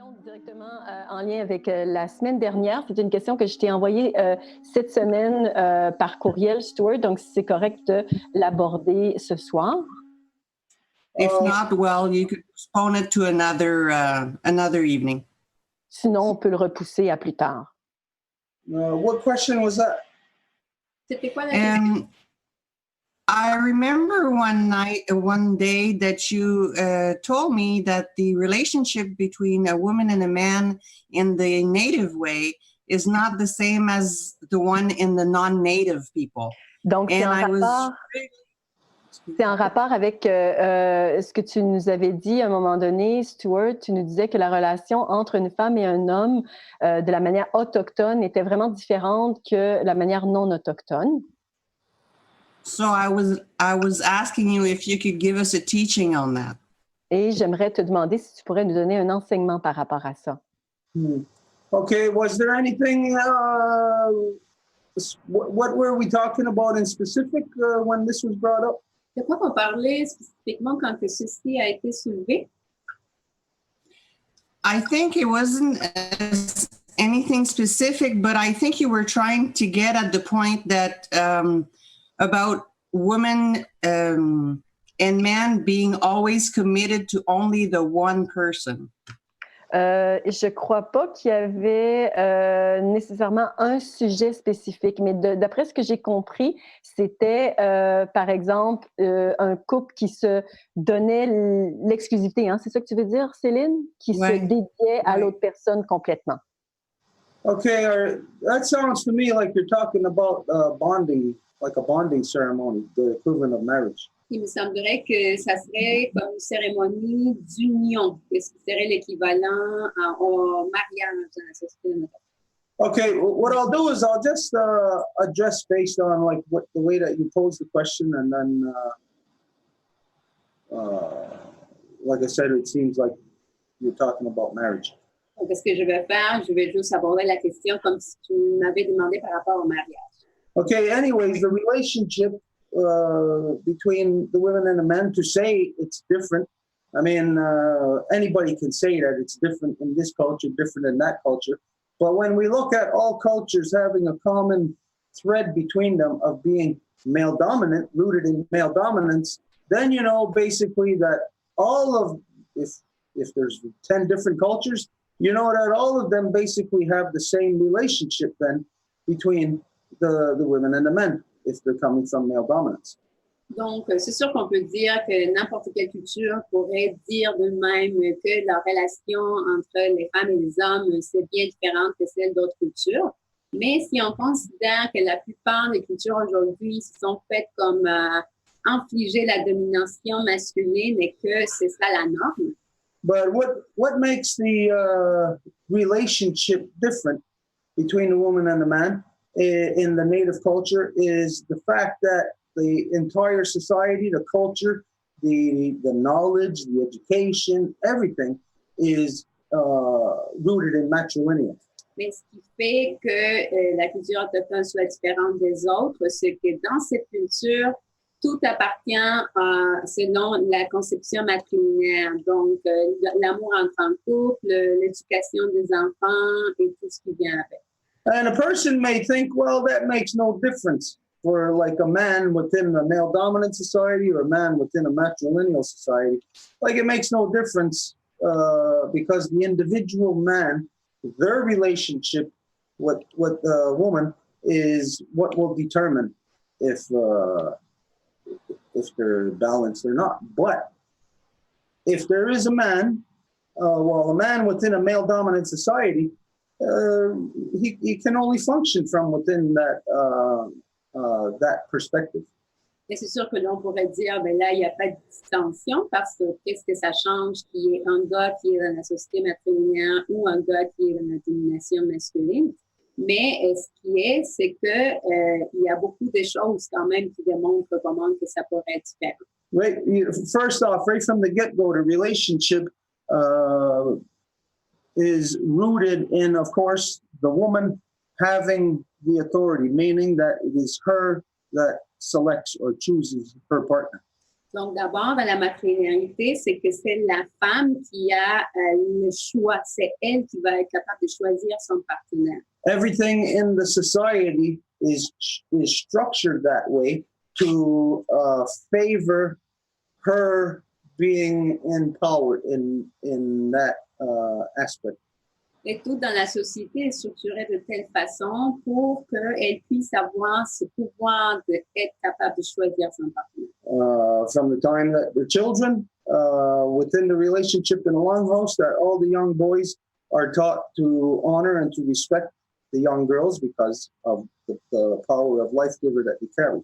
question directement en lien avec la semaine dernière. C'est une question que je t'ai envoyée cette semaine par courriel, Stuart. Donc, si c'est correct de l'aborder ce soir. If not, well, you could postpone it to another evening. Sinon, on peut le repousser à plus tard. What question was that? C'était quoi la question? I remember one day that you told me that the relationship between a woman and a man in the native way is not the same as the one in the non-native people. Donc, c'est en rapport avec ce que tu nous avais dit à un moment donné, Stuart. Tu nous disais que la relation entre une femme et un homme de la manière autochtone était vraiment différente que la manière non autochtone. So I was asking you if you could give us a teaching on that. Et j'aimerais te demander si tu pourrais nous donner un enseignement par rapport à ça. Okay, was there anything, what were we talking about in specific when this was brought up? De quoi on parlait spécifiquement quand ceci a été soulevé? I think it wasn't anything specific, but I think you were trying to get at the point that about women and men being always committed to only the one person. Je crois pas qu'il y avait nécessairement un sujet spécifique, mais d'après ce que j'ai compris, c'était par exemple un couple qui se donnait l'exclusivité, hein? C'est ça que tu veux dire, Céline? Qui se dédiait à l'autre personne complètement. Okay, that sounds to me like you're talking about bonding, like a bonding ceremony, the equivalent of marriage. Il me semblerait que ça serait comme une cérémonie d'union, que ce serait l'équivalent au mariage dans la société. Okay, what I'll do is I'll just address based on like what the way that you pose the question, and then, like I said, it seems like you're talking about marriage. Donc, ce que je vais faire, je vais juste aborder la question comme si tu m'avais demandé par rapport au mariage. Okay, anyways, the relationship between the women and the men, to say it's different. I mean, anybody can say that it's different in this culture, different in that culture. But when we look at all cultures having a common thread between them of being male dominant, rooted in male dominance, then you know basically that all of, if there's 10 different cultures, you know that all of them basically have the same relationship then between the women and the men, if they're coming from male dominance. Donc, c'est sûr qu'on peut dire que n'importe quelle culture pourrait dire de même que la relation entre les femmes et les hommes, c'est bien différente que celle d'autres cultures. Mais si on considère que la plupart des cultures aujourd'hui se sont faites comme infliger la domination masculine et que c'est ça la norme. But what makes the relationship different between the woman and the man in the native culture is the fact that the entire society, the culture, the knowledge, the education, everything is rooted in matrilineal. Mais ce qui fait que la culture autochtone soit différente des autres, c'est que dans cette culture, tout appartient selon la conception matrilinéaire. Donc, l'amour entre un couple, l'éducation des enfants et tout ce qui vient avec. And a person may think, well, that makes no difference for like a man within a male dominant society or a man within a matrilineal society. Like it makes no difference because the individual man, their relationship with the woman is what will determine if they're balanced or not. But if there is a man, a man within a male dominant society, he can only function from within that perspective. Et c'est sûr que l'on pourrait dire, ben là, il n'y a pas de distinction parce que qu'est-ce que ça change qu'il y ait un gars qui est dans la société matrilinéaire ou un gars qui est dans la domination masculine. Mais ce qui est, c'est que il y a beaucoup de choses quand même qui démontrent comment que ça pourrait être différent. Right. First off, right from the get-go, the relationship is rooted in, of course, the woman having the authority, meaning that it is her that selects or chooses her partner. Donc, d'abord, dans la maternité, c'est que c'est la femme qui a le choix. C'est elle qui va être capable de choisir son partenaire. Everything in the society is structured that way to favor her being in power in that aspect. Et tout dans la société est structuré de telle façon pour qu'elle puisse avoir ce pouvoir d'être capable de choisir son partenaire. From the time that the children within the relationship in the longhouse, that all the young boys are taught to honor and to respect the young girls because of the power of life giver that they carry.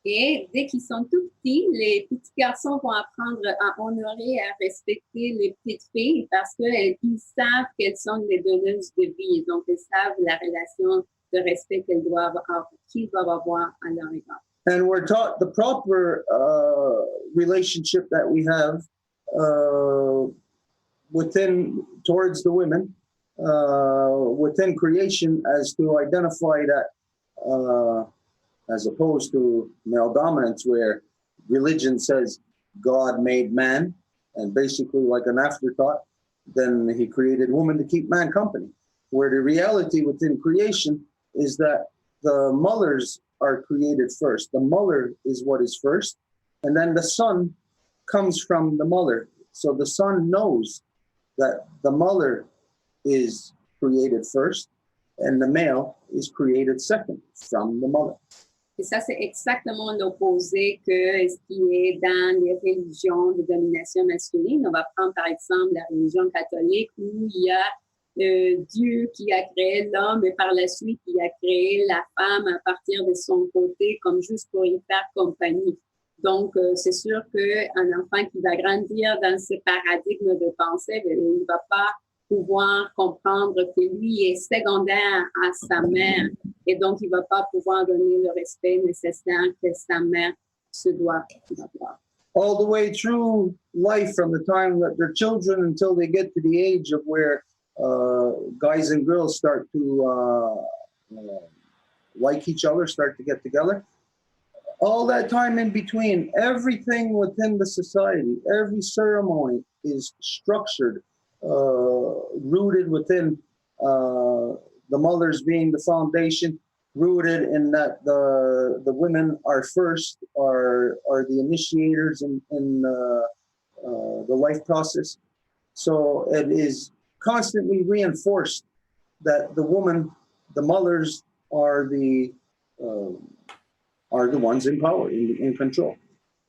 Et dès qu'ils sont tout petits, les petits garçons vont apprendre à honorer et à respecter les petites filles parce qu'ils savent qu'elles sont les donneuses de vie. Donc, ils savent la relation de respect qu'ils doivent avoir à leur égard. And we're taught the proper relationship that we have towards the women within creation as to identify that as opposed to male dominance, where religion says God made man, and basically like an afterthought, then he created woman to keep man company. Where the reality within creation is that the mothers are created first. The mother is what is first, and then the son comes from the mother. So the son knows that the mother is created first, and the male is created second from the mother. Et ça, c'est exactement l'opposé que ce qui est dans les religions de domination masculine. On va prendre par exemple la religion catholique où il y a Dieu qui a créé l'homme et par la suite, il a créé la femme à partir de son côté comme juste pour y faire compagnie. Donc, c'est sûr qu'un enfant qui va grandir dans ce paradigme de pensée, il ne va pas pouvoir comprendre que lui est secondaire à sa mère et donc il ne va pas pouvoir donner le respect nécessaire que sa mère se doit avoir. All the way through life, from the time that they're children until they get to the age of where guys and girls start to like each other, start to get together. All that time in between, everything within the society, every ceremony is structured, rooted within the mothers being the foundation, rooted in that the women are first, are the initiators in the life process. So it is constantly reinforced that the woman, the mothers, are the ones in power, in control.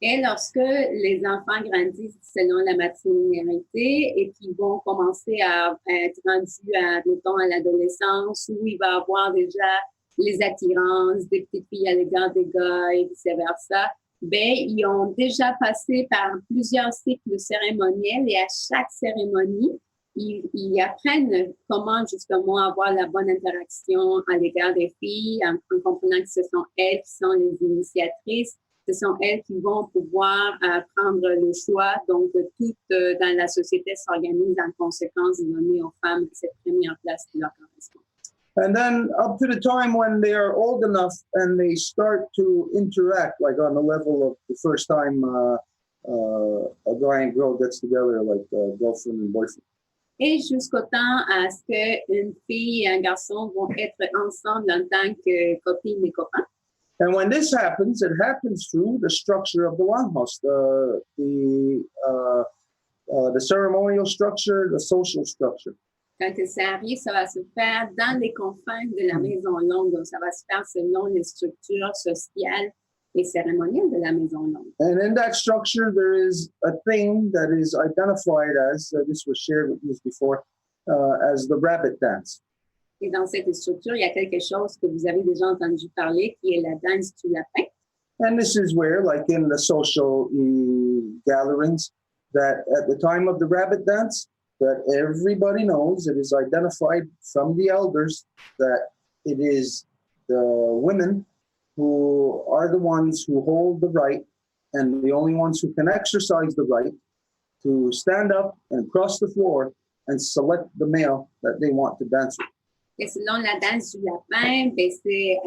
Et lorsque les enfants grandissent selon la maternité et qu'ils vont commencer à être rendus, mettons, à l'adolescence, où il va avoir déjà les attirances des petites filles à l'égard des gars et vice-versa, ben, ils ont déjà passé par plusieurs cycles cérémoniels et à chaque cérémonie, ils apprennent comment justement avoir la bonne interaction à l'égard des filles en comprenant que ce sont elles qui sont les initiatrices. Ce sont elles qui vont pouvoir prendre le choix. Donc, tout dans la société s'organise en conséquence de donner aux femmes cette première place qui leur correspond. And then up to the time when they are old enough and they start to interact, like on the level of the first time a guy and girl gets together, like girlfriend and boyfriend. Et jusqu'au temps à ce qu'une fille et un garçon vont être ensemble en tant que copine et copain. And when this happens, it happens through the structure of the longhouse, the ceremonial structure, the social structure. Quand ça arrive, ça va se faire dans les confins de la maison longue. Donc, ça va se faire selon les structures sociales et cérémonielles de la maison longue. And in that structure, there is a thing that is identified as, this was shared with you before, as the rabbit dance. Et dans cette structure, il y a quelque chose que vous avez déjà entendu parler, qui est la danse du lapin. And this is where, like in the social gatherings, that at the time of the rabbit dance, that everybody knows, it is identified from the elders that it is the women who are the ones who hold the right and the only ones who can exercise the right to stand up and cross the floor and select the male that they want to dance with. Et selon la danse du lapin, ben, c'est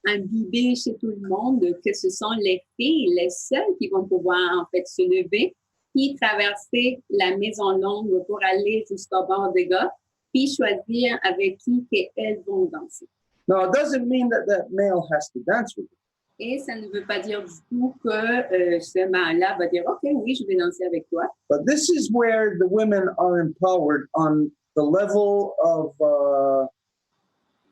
imbibé chez tout le monde que ce sont les filles, les seules qui vont pouvoir en fait se lever, puis traverser la maison longue pour aller jusqu'au bord des gars, puis choisir avec qui elles vont danser. Now, it doesn't mean that that male has to dance with you. Et ça ne veut pas dire du tout que ce mâle-là va dire « OK, oui, je vais danser avec toi ». But this is where the women are empowered on the level of,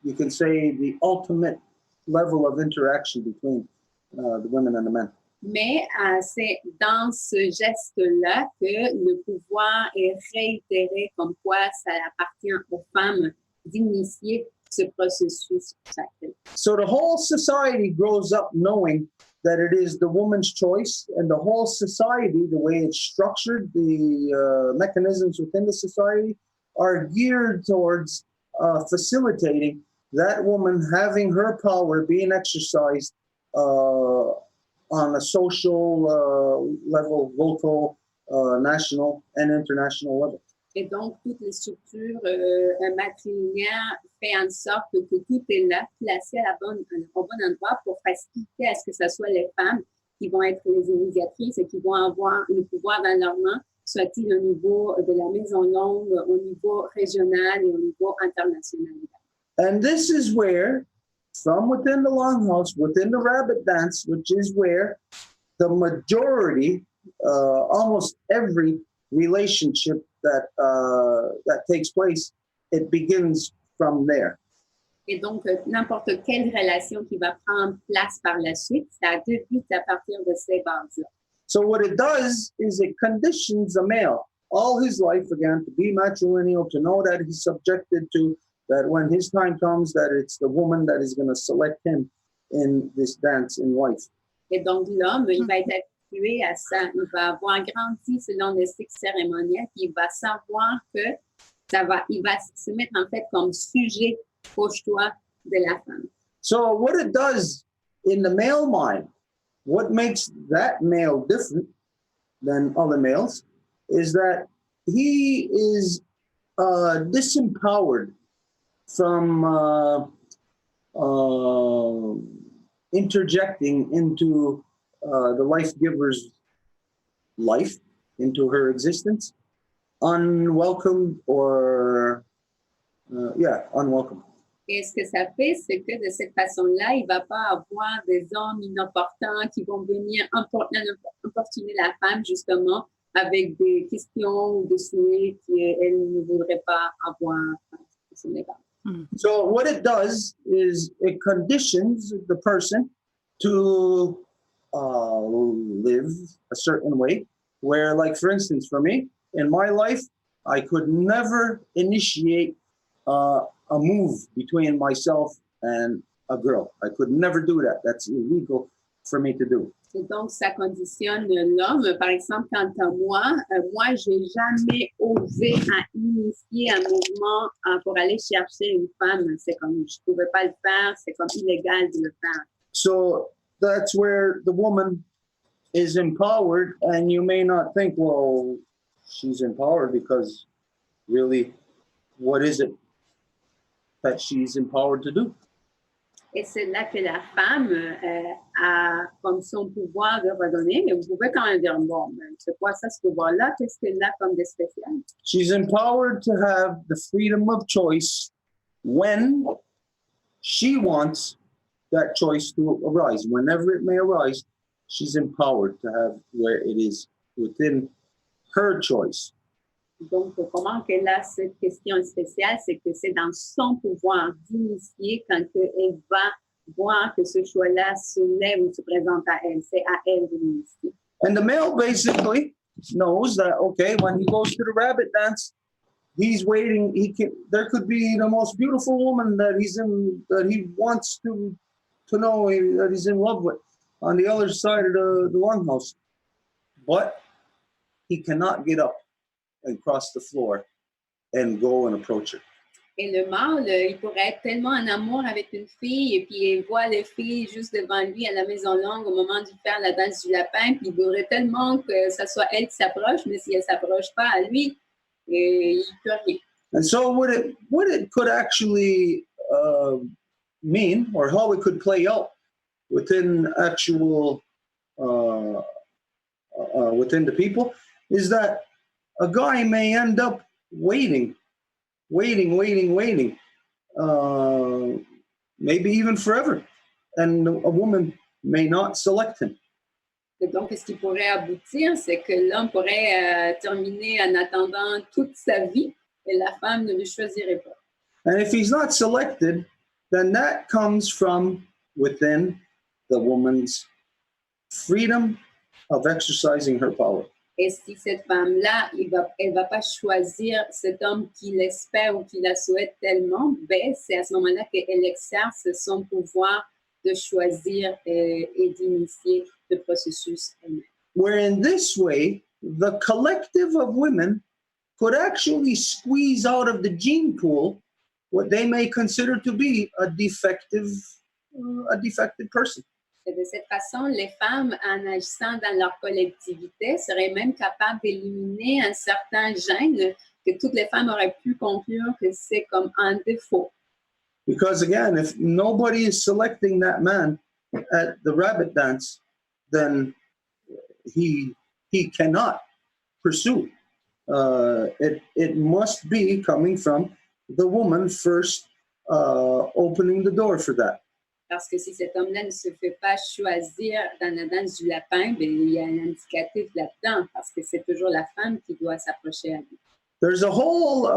you can say, the ultimate level of interaction between the women and the men. Mais c'est dans ce geste-là que le pouvoir est réitéré comme quoi ça appartient aux femmes d'initier ce processus sacré. So the whole society grows up knowing that it is the woman's choice, and the whole society, the way it's structured, the mechanisms within the society are geared towards facilitating that woman having her power being exercised on a social level, local, national, and international level. Et donc, toutes les structures matrimoniales font en sorte que tout est là, placé au bon endroit pour faciliter à ce que ce soit les femmes qui vont être les initiatrices et qui vont avoir le pouvoir dans leurs mains, soit-il au niveau de la Maison longue, au niveau régional et au niveau international. And this is where, from within the longhouse, within the rabbit dance, which is where the majority, almost every relationship that takes place, it begins from there. Et donc, n'importe quelle relation qui va prendre place par la suite, ça débute à partir de ces bases-là. So what it does is it conditions a male all his life, again, to be matrilineal, to know that he's subjected to, that when his time comes, that it's the woman that is going to select him in this dance in life. Et donc, l'homme, il va être habitué à ça. Il va avoir grandi selon le cycle cérémoniel, puis il va savoir que il va se mettre en fait comme sujet au choix de la femme. So what it does in the male mind, what makes that male different than other males is that he is disempowered from interjecting into the life giver's life, into her existence, unwelcome or, unwelcome. Et ce que ça fait, c'est que de cette façon-là, il ne va pas avoir des hommes inopportuns qui vont venir importuner la femme, justement, avec des questions ou des souhaits qu'elle ne voudrait pas avoir. So what it does is it conditions the person to live a certain way, where, like, for instance, for me, in my life, I could never initiate a move between myself and a girl. I could never do that. That's illegal for me to do. Et donc, ça conditionne l'homme. Par exemple, quant à moi, j'ai jamais osé à initier un mouvement pour aller chercher une femme. C'est comme, je pouvais pas le faire, c'est comme illégal de le faire. So that's where the woman is empowered, and you may not think, well, she's empowered because really, what is it that she's empowered to do? Et c'est là que la femme a comme son pouvoir de redonner, mais vous pouvez quand même dire, bon, c'est quoi ça, ce pouvoir-là? Qu'est-ce qu'elle a comme de spécial? She's empowered to have the freedom of choice when she wants that choice to arise. Whenever it may arise, she's empowered to have where it is within her choice. Donc, comment qu'elle a cette question spéciale, c'est que c'est dans son pouvoir d'initier quand elle va voir que ce choix-là se lève ou se présente à elle. C'est à elle d'initier. And the male basically knows that, okay, when he goes to the rabbit dance, he's waiting. There could be the most beautiful woman that he wants to know that he's in love with on the other side of the longhouse, but he cannot get up and cross the floor and go and approach her. Et le mâle, il pourrait être tellement en amour avec une fille et puis il voit les filles juste devant lui à la Maison longue au moment de faire la danse du lapin, puis il voudrait tellement que ce soit elle qui s'approche, mais si elle ne s'approche pas à lui, il ne peut rien. And so what it could actually mean, or how it could play out within actual within the people, is that a guy may end up waiting, maybe even forever, and a woman may not select him. Et donc, ce qui pourrait aboutir, c'est que l'homme pourrait terminer en attendant toute sa vie et la femme ne le choisirait pas. And if he's not selected, then that comes from within the woman's freedom of exercising her power. Et si cette femme-là, elle va pas choisir cet homme qui l'espère ou qui la souhaite tellement, ben, c'est à ce moment-là qu'elle exerce son pouvoir de choisir et d'initier le processus elle-même. Where in this way, the collective of women could actually squeeze out of the gene pool what they may consider to be a defective person. Et de cette façon, les femmes, en agissant dans leur collectivité, seraient même capables d'éliminer un certain gène que toutes les femmes auraient pu conclure que c'est comme un défaut. Because again, if nobody is selecting that man at the rabbit dance, then he cannot pursue. It must be coming from the woman first opening the door for that. Parce que si cet homme-là ne se fait pas choisir dans la danse du lapin, ben, il y a un indicatif là-dedans, parce que c'est toujours la femme qui doit s'approcher à lui. There's a whole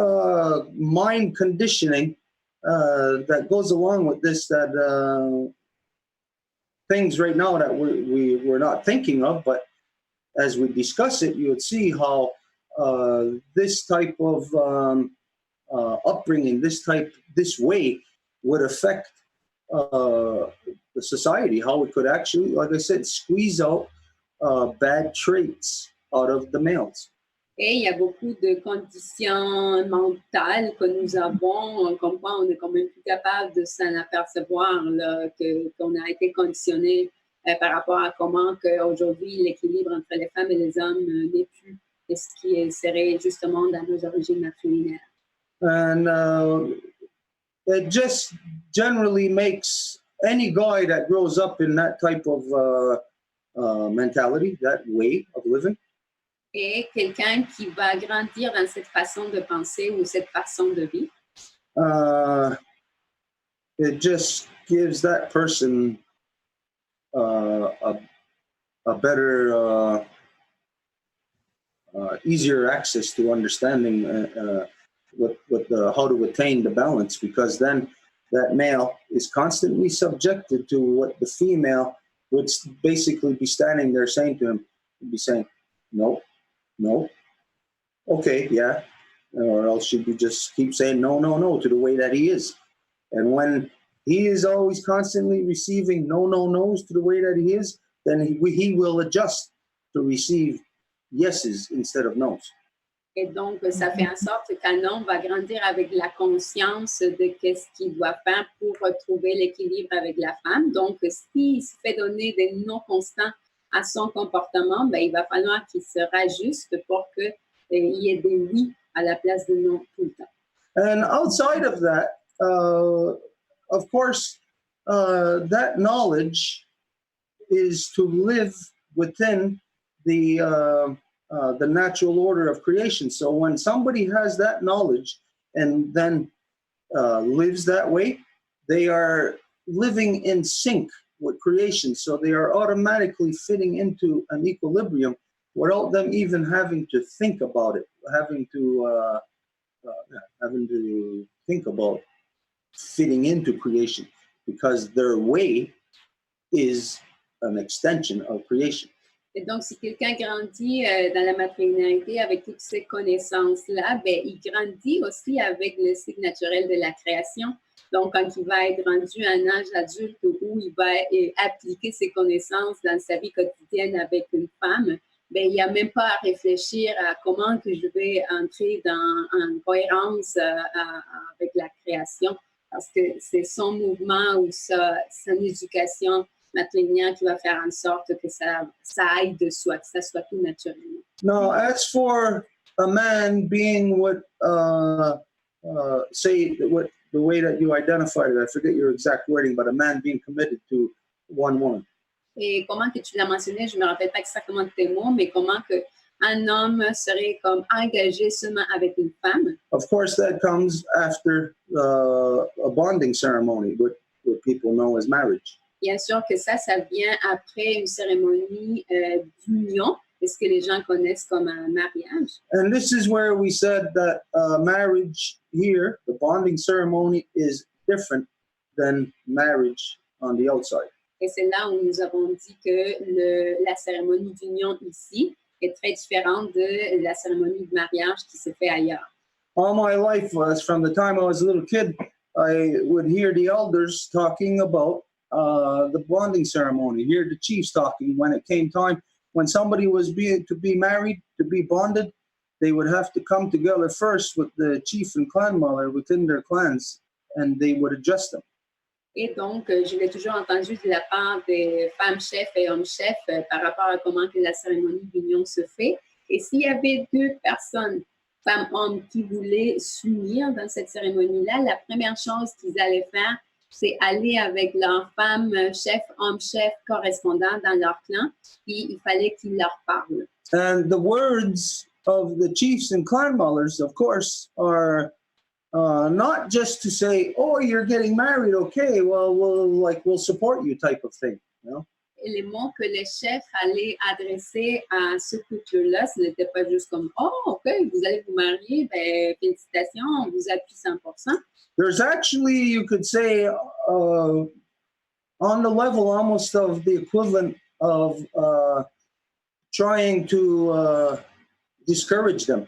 mind conditioning that goes along with this, that things right now that we're not thinking of, but as we discuss it, you would see how this type of upbringing, this way would affect the society, how it could actually, like I said, squeeze out bad traits out of the males. Et il y a beaucoup de conditions mentales que nous avons, comme quoi on est quand même plus capable de s'en apercevoir, là, qu'on a été conditionné par rapport à comment aujourd'hui l'équilibre entre les femmes et les hommes n'est plus ce qui serait justement dans nos origines matrilinéaires. And it just generally makes any guy that grows up in that type of mentality, that way of living, Et quelqu'un qui va grandir dans cette façon de penser ou cette façon de vivre, it just gives that person a better, easier access to understanding how to attain the balance, because then that male is constantly subjected to what the female would basically be standing there saying to him, would be saying, no, okay, yeah, or else she'd be just keep saying no to the way that he is. And when he is always constantly receiving no's to the way that he is, then he will adjust to receive yeses instead of no's. Et donc, ça fait en sorte qu'un homme va grandir avec la conscience de qu'est-ce qu'il doit faire pour retrouver l'équilibre avec la femme. Donc, s'il se fait donner des noms constants à son comportement, ben, il va falloir qu'il se rajuste pour qu'il y ait des oui à la place de non tout le temps. And outside of that, of course, that knowledge is to live within the natural order of creation. So when somebody has that knowledge and then lives that way, they are living in sync with creation. So they are automatically fitting into an equilibrium without them even having to think about it, having to think about fitting into creation, because their way is an extension of creation. Et donc, si quelqu'un grandit dans la matrilinéarité avec toutes ces connaissances-là, ben, il grandit aussi avec le cycle naturel de la création. Donc, quand il va être rendu à un âge adulte où il va appliquer ses connaissances dans sa vie quotidienne avec une femme, ben, il n'y a même pas à réfléchir à comment que je vais entrer en cohérence avec la création, parce que c'est son mouvement ou son éducation matrilinéaire qui va faire en sorte que ça aille de soi, que ça soit tout naturellement. Now, as for a man being what say what the way that you identified it. I forget your exact wording, but a man being committed to one woman. Et comment que tu l'as mentionné, je me rappelle pas exactement de tes mots, mais comment que un homme serait comme engagé seulement avec une femme. Of course, that comes after a bonding ceremony, what people know as marriage. Bien sûr que ça vient après une cérémonie d'union, et ce que les gens connaissent comme un mariage. And this is where we said that marriage here, the bonding ceremony, is different than marriage on the outside. Et c'est là où nous avons dit que la cérémonie d'union ici est très différente de la cérémonie de mariage qui se fait ailleurs. All my life, from the time I was a little kid, I would hear the elders talking about the bonding ceremony, hear the chiefs talking when it came time. When somebody was to be married, to be bonded, they would have to come together first with the chief and clan mother within their clans, and they would adjust them. Et donc, je l'ai toujours entendu de la part des femmes chefs et hommes chefs par rapport à comment que la cérémonie d'union se fait. Et s'il y avait deux personnes, femmes, hommes, qui voulaient s'unir dans cette cérémonie-là, la première chose qu'ils allaient faire, c'est aller avec leur femme chef, homme chef, correspondant dans leur clan, et il fallait qu'ils leur parlent. And the words of the chiefs and clan mothers, of course, are not just to say, "Oh, you're getting married, okay? Well, we'll support you," type of thing. You know? Et les mots que les chefs allaient adresser à ce couple-là, ce n'était pas juste comme, "Oh, ok, vous allez vous marier, ben félicitations, on vous appuie 100%." There's actually, you could say, on the level almost of the equivalent of trying to discourage them.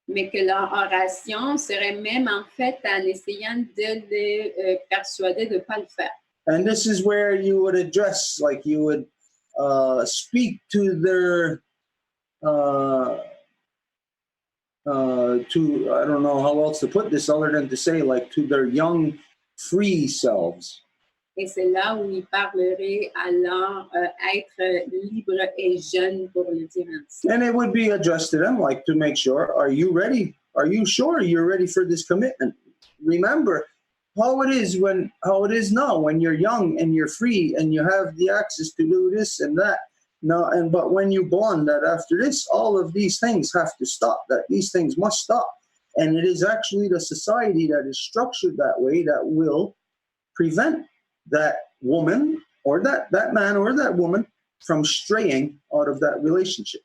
Mais que leur oration serait même en fait en essayant de les persuader de ne pas le faire. And this is where you would address, like you would speak to their, to, I don't know how else to put this other than to say, like, to their young, free selves. Et c'est là où ils parleraient à leur être libre et jeune, pour le dire ainsi. And it would be addressed to them, like, to make sure, are you ready? Are you sure you're ready for this commitment? Remember how it is now when you're young and you're free and you have the access to do this and that. No, but when you bond, that after this, all of these things have to stop, that these things must stop. And it is actually the society that is structured that way that will prevent that woman or that man or that woman from straying out of that relationship.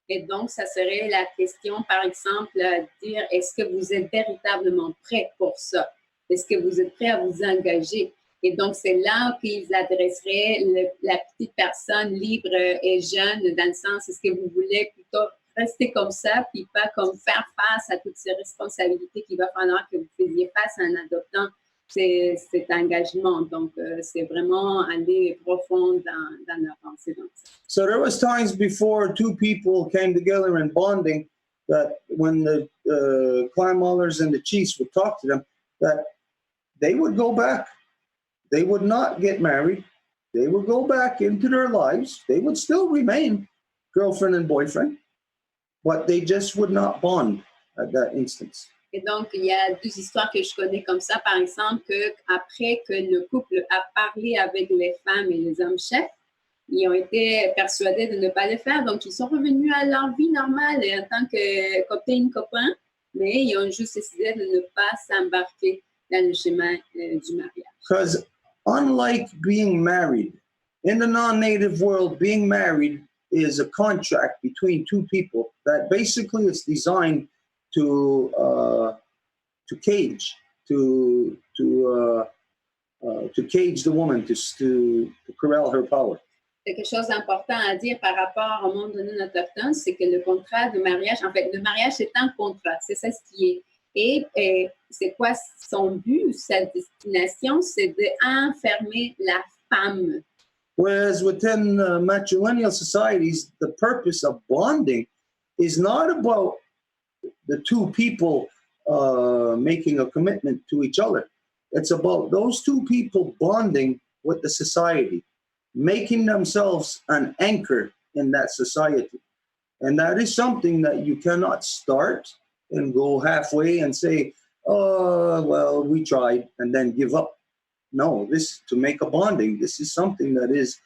Et donc, ça serait la question, par exemple, à dire, est-ce que vous êtes véritablement prêt pour ça? Est-ce que vous êtes prêt à vous engager? Et donc, c'est là qu'ils adresseraient la petite personne libre et jeune, dans le sens, est-ce que vous voulez plutôt rester comme ça, puis pas comme faire face à toutes ces responsabilités qu'il va falloir que vous faisiez face en adoptant cet engagement. Donc, c'est vraiment aller profond dans la pensée. So there was times before two people came together in bonding that when the clan mothers and the chiefs would talk to them, that they would go back. They would not get married. They would go back into their lives. They would still remain girlfriend and boyfriend, but they just would not bond at that instance. Et donc, il y a deux histoires que je connais comme ça. Par exemple, qu'après que le couple a parlé avec les femmes et les hommes chefs, ils ont été persuadés de ne pas le faire. Donc, ils sont revenus à leur vie normale en tant que copain, mais ils ont juste décidé de ne pas s'embarquer dans le chemin du mariage. Because unlike being married, in the non-native world, being married is a contract between two people that basically is designed to cage the woman, to corral her power. Quelque chose d'important à dire par rapport au monde non autochtone, c'est que le contrat de mariage, en fait, le mariage c'est un contrat, c'est ça ce qui est. Et c'est quoi son but, sa destination, c'est d'enfermer la femme. Whereas within matrilineal societies, the purpose of bonding is not about the two people making a commitment to each other. It's about those two people bonding with the society, making themselves an anchor in that society. And that is something that you cannot start and go halfway and say, oh, well, we tried, and then give up. No, this to make a bonding. This is something that is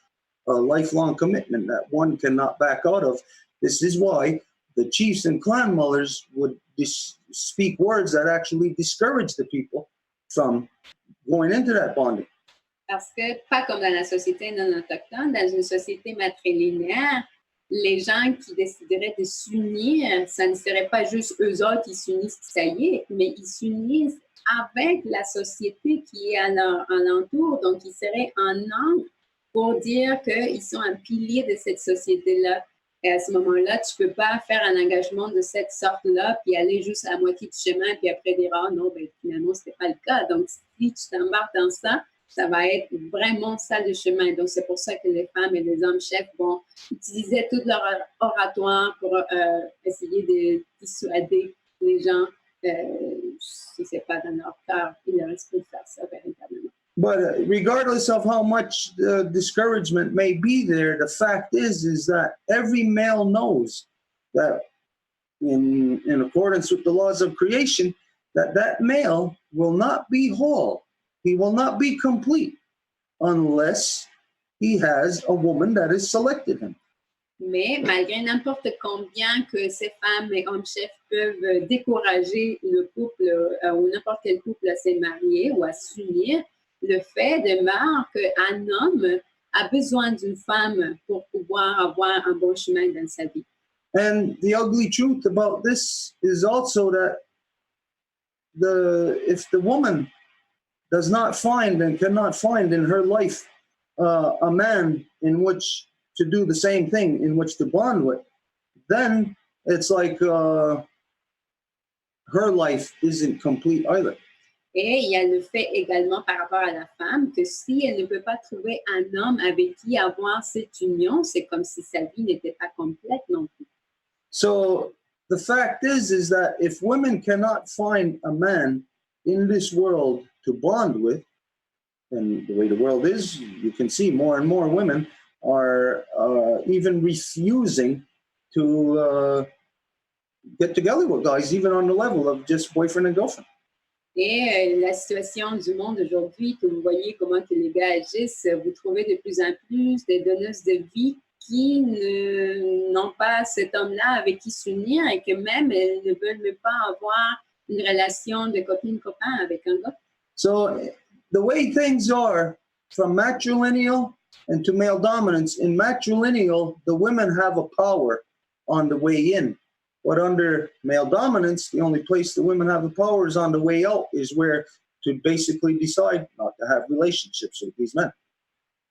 a lifelong commitment that one cannot back out of. This is why the chiefs and clan mothers would speak words that actually discourage the people from going into that bonding. Parce que, pas comme dans la société non autochtone, dans une société matrilinéaire, les gens qui décideraient de s'unir, ça ne serait pas juste eux autres qui s'unissent, ça y est, mais ils s'unissent avec la société qui est à leur alentour. Donc, ils seraient en angle pour dire qu'ils sont un pilier de cette société-là. Et à ce moment-là, tu ne peux pas faire un engagement de cette sorte-là, puis aller juste à la moitié du chemin, puis après dire « Ah non, ben, finalement, ce n'était pas le cas. » Donc, si tu t'embarques dans ça, ça va être vraiment ça le chemin. Donc, c'est pour ça que les femmes et les hommes chefs vont utiliser tout leur oratoire pour essayer de dissuader les gens. Si ce n'est pas dans leur cœur, ils leur risquent de faire ça véritablement. But regardless of how much discouragement may be there, the fact is that every male knows that in accordance with the laws of creation, that male will not be whole. He will not be complete unless he has a woman that has selected him. Mais malgré n'importe combien que ces femmes et hommes chefs peuvent décourager le couple ou n'importe quel couple à se marier ou à s'unir, le fait demeure qu'un homme a besoin d'une femme pour pouvoir avoir un bon chemin dans sa vie. And the ugly truth about this is also that if the woman does not find and cannot find in her life a man in which to do the same thing, in which to bond with, then it's like her life isn't complete either. Et il y a le fait également par rapport à la femme que si elle ne peut pas trouver un homme avec qui avoir cette union, c'est comme si sa vie n'était pas complète non plus. So the fact is that if women cannot find a man in this world to bond with, and the way the world is, you can see more and more women are even refusing to get together with guys, even on the level of just boyfriend and girlfriend. Et la situation du monde aujourd'hui, que vous voyez comment que les gars agissent, vous trouvez de plus en plus des donneuses de vie qui n'ont pas cet homme-là avec qui s'unir et que même elles ne veulent pas avoir une relation de copine-copain avec un gars. So the way things are from matrilineal and to male dominance, in matrilineal, the women have a power on the way in. But under male dominance, the only place the women have the power is on the way out, is where to basically decide not to have relationships with these men.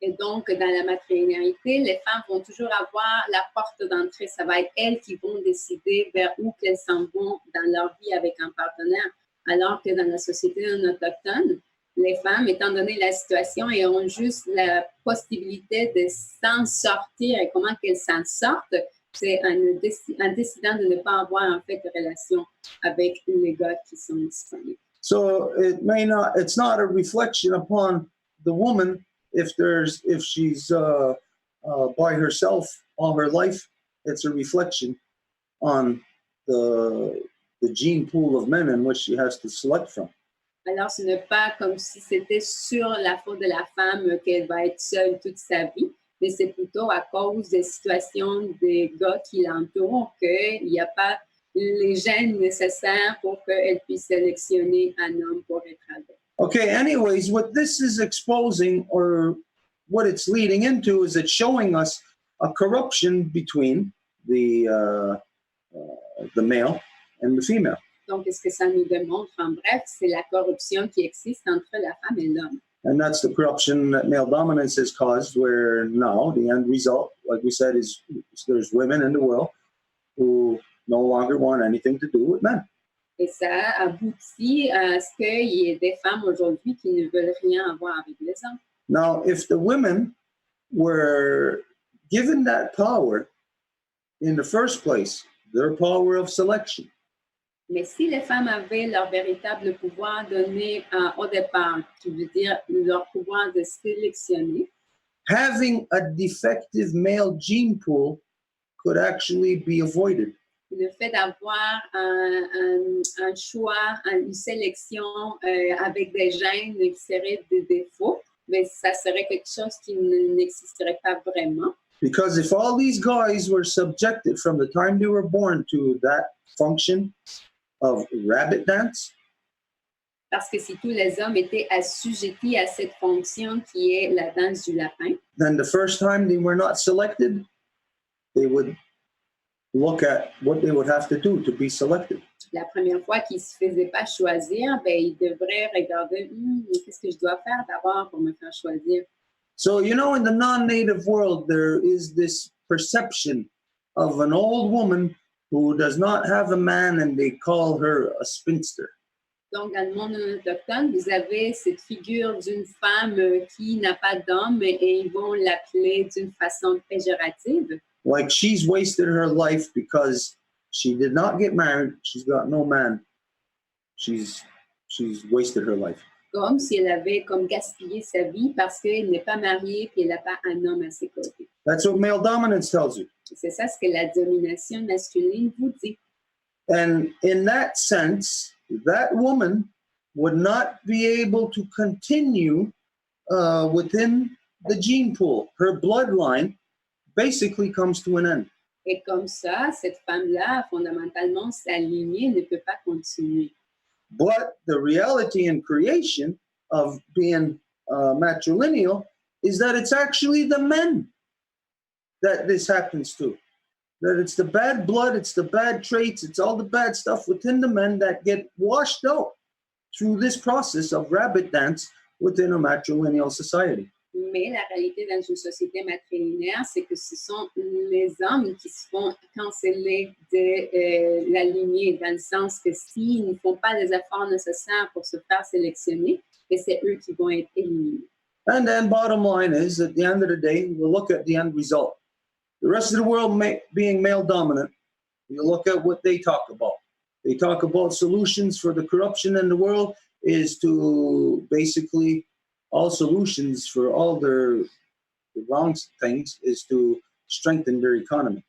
Et donc, dans la matrilinéarité, les femmes vont toujours avoir la porte d'entrée. Ça va être elles qui vont décider vers où qu'elles s'en vont dans leur vie avec un partenaire. Alors que dans la société non autochtone, les femmes, étant donné la situation, elles ont juste la possibilité de s'en sortir. Et comment qu'elles s'en sortent? C'est en décidant de ne pas avoir en fait de relation avec les gars qui sont disponibles. So it's not a reflection upon the woman if she's by herself all her life. It's a reflection on the gene pool of men in which she has to select from. Alors, ce n'est pas comme si c'était sur la faute de la femme qu'elle va être seule toute sa vie, mais c'est plutôt à cause des situations des gars qui l'entourent qu'il n'y a pas les gènes nécessaires pour qu'elle puisse sélectionner un homme pour être avec. Okay, anyways, what this is exposing, or what it's leading into, is it's showing us a corruption between the male and the female. Donc, ce que ça nous démontre, en bref, c'est la corruption qui existe entre la femme et l'homme. And that's the corruption that male dominance has caused, where now the end result, like we said, is there's women in the world who no longer want anything to do with men. Et ça aboutit à ce qu'il y ait des femmes aujourd'hui qui ne veulent rien avoir avec les hommes. Now, if the women were given that power in the first place, their power of selection, mais si les femmes avaient leur véritable pouvoir donné au départ, qui veut dire leur pouvoir de sélectionner, having a defective male gene pool could actually be avoided. le fait d'avoir un choix, une sélection avec des gènes qui seraient des défauts, mais ça serait quelque chose qui n'existerait pas vraiment. Because if all these guys were subjected from the time they were born to that function of rabbit dance, Parce que si tous les hommes étaient assujettis à cette fonction qui est la danse du lapin, then the first time they were not selected, they would look at what they would have to do to be selected. la première fois qu'ils ne se faisaient pas choisir, ben, ils devraient regarder qu'est-ce que je dois faire d'abord pour me faire choisir. So, you know, in the non-native world, there is this perception of an old woman who does not have a man and they call her a spinster. Donc, dans le monde autochtone, vous avez cette figure d'une femme qui n'a pas d'homme et ils vont l'appeler d'une façon péjorative. Like she's wasted her life because she did not get married. She's got no man. She's wasted her life. Comme si elle avait comme gaspillé sa vie parce qu'elle n'est pas mariée et elle n'a pas un homme à ses côtés. That's what male dominance tells you. C'est ça ce que la domination masculine vous dit. And in that sense, that woman would not be able to continue within the gene pool. Her bloodline basically comes to an end. Et comme ça, cette femme-là, fondamentalement, sa lignée ne peut pas continuer. But the reality in creation of being matrilineal is that it's actually the men that this happens to. That it's the bad blood, it's the bad traits, it's all the bad stuff within the men that get washed out through this process of rabbit dance within a matrilineal society. Mais la réalité dans une société matrilinéaire, c'est que ce sont les hommes qui se font canceller de la lignée, dans le sens que s'ils ne font pas les efforts nécessaires pour se faire sélectionner, et c'est eux qui vont être éliminés. And then bottom line is, at the end of the day, we'll look at the end result. The rest of the world being male dominant, you look at what they talk about. They talk about solutions for the corruption in the world is to basically all solutions for all the wrong things is to strengthen their economy.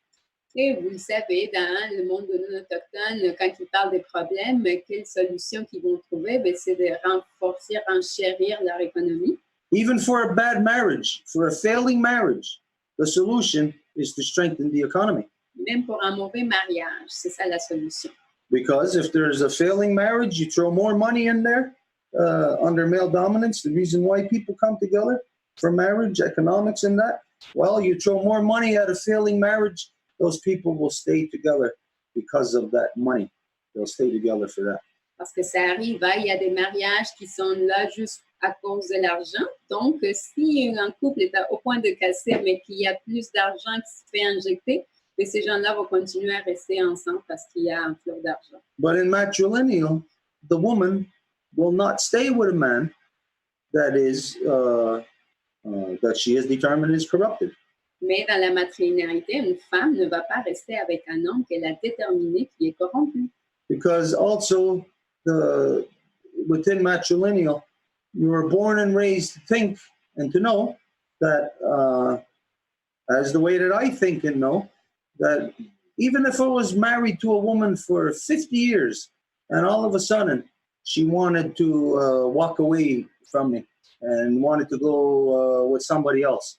Et vous le savez, dans le monde de l'autochtone, quand ils parlent des problèmes, quelle solution qu'ils vont trouver, ben, c'est de renforcer, enchérir leur économie. Even for a bad marriage, for a failing marriage, the solution is to strengthen the economy. Même pour un mauvais mariage, c'est ça la solution. Because if there's a failing marriage, you throw more money in there under male dominance. The reason why people come together for marriage, economics and that, well, you throw more money at a failing marriage, those people will stay together because of that money. They'll stay together for that. Parce que ça arrive, hein, il y a des mariages qui sont là juste à cause de l'argent. Donc, si un couple est au point de casser, mais qu'il y a plus d'argent qui se fait injecter, et ces gens-là vont continuer à rester ensemble parce qu'il y a un flot d'argent. But in matrilineal, the woman will not stay with a man that is that she is determined is corrupted. Mais dans la matrilinéarité, une femme ne va pas rester avec un homme qu'elle a déterminé qui est corrompu. Because also within matrilineal, you were born and raised to think and to know that, as the way that I think and know, that even if I was married to a woman for 50 years and all of a sudden she wanted to walk away from me and wanted to go with somebody else,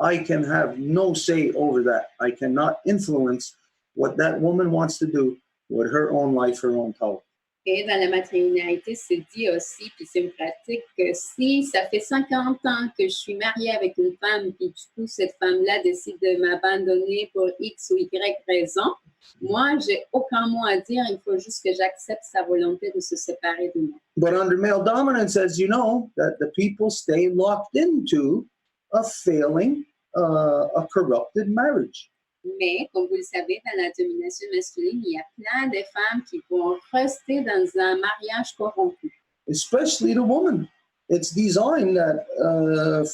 I can have no say over that. I cannot influence what that woman wants to do with her own life, her own power. Et dans la matrilinéarité, c'est dit aussi, puis c'est une pratique, que si ça fait 50 ans que je suis mariée avec une femme, puis du coup, cette femme-là décide de m'abandonner pour X ou Y raison, moi, j'ai aucun mot à dire, il faut juste que j'accepte sa volonté de se séparer de moi. But under male dominance, as you know, that the people stay locked into a failing, a corrupted marriage. Mais, comme vous le savez, dans la domination masculine, il y a plein de femmes qui vont rester dans un mariage corrompu. Especially the woman. It's designed that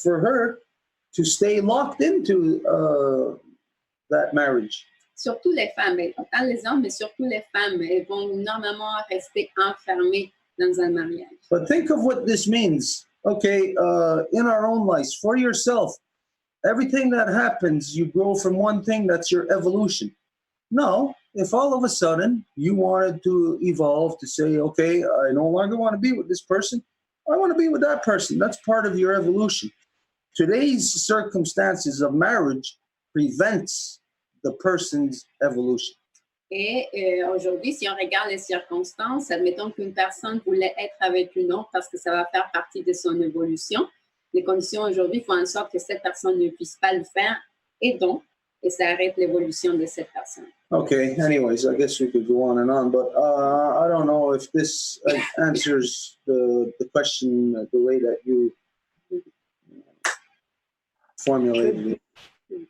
for her to stay locked into that marriage. Surtout les femmes, autant les hommes, mais surtout les femmes, elles vont normalement rester enfermées dans un mariage. But think of what this means. Okay, in our own lives, for yourself, everything that happens, you grow from one thing, that's your evolution. No, if all of a sudden you wanted to evolve to say, okay, I no longer want to be with this person, I want to be with that person. That's part of your evolution. Today's circumstances of marriage prevents the person's evolution. Et aujourd'hui, si on regarde les circonstances, admettons qu'une personne voulait être avec une autre parce que ça va faire partie de son évolution. Les conditions aujourd'hui font en sorte que cette personne ne puisse pas le faire et ça arrête l'évolution de cette personne. Okay, anyways, I guess we could go on, but I don't know if this answers the question the way that you formulated it.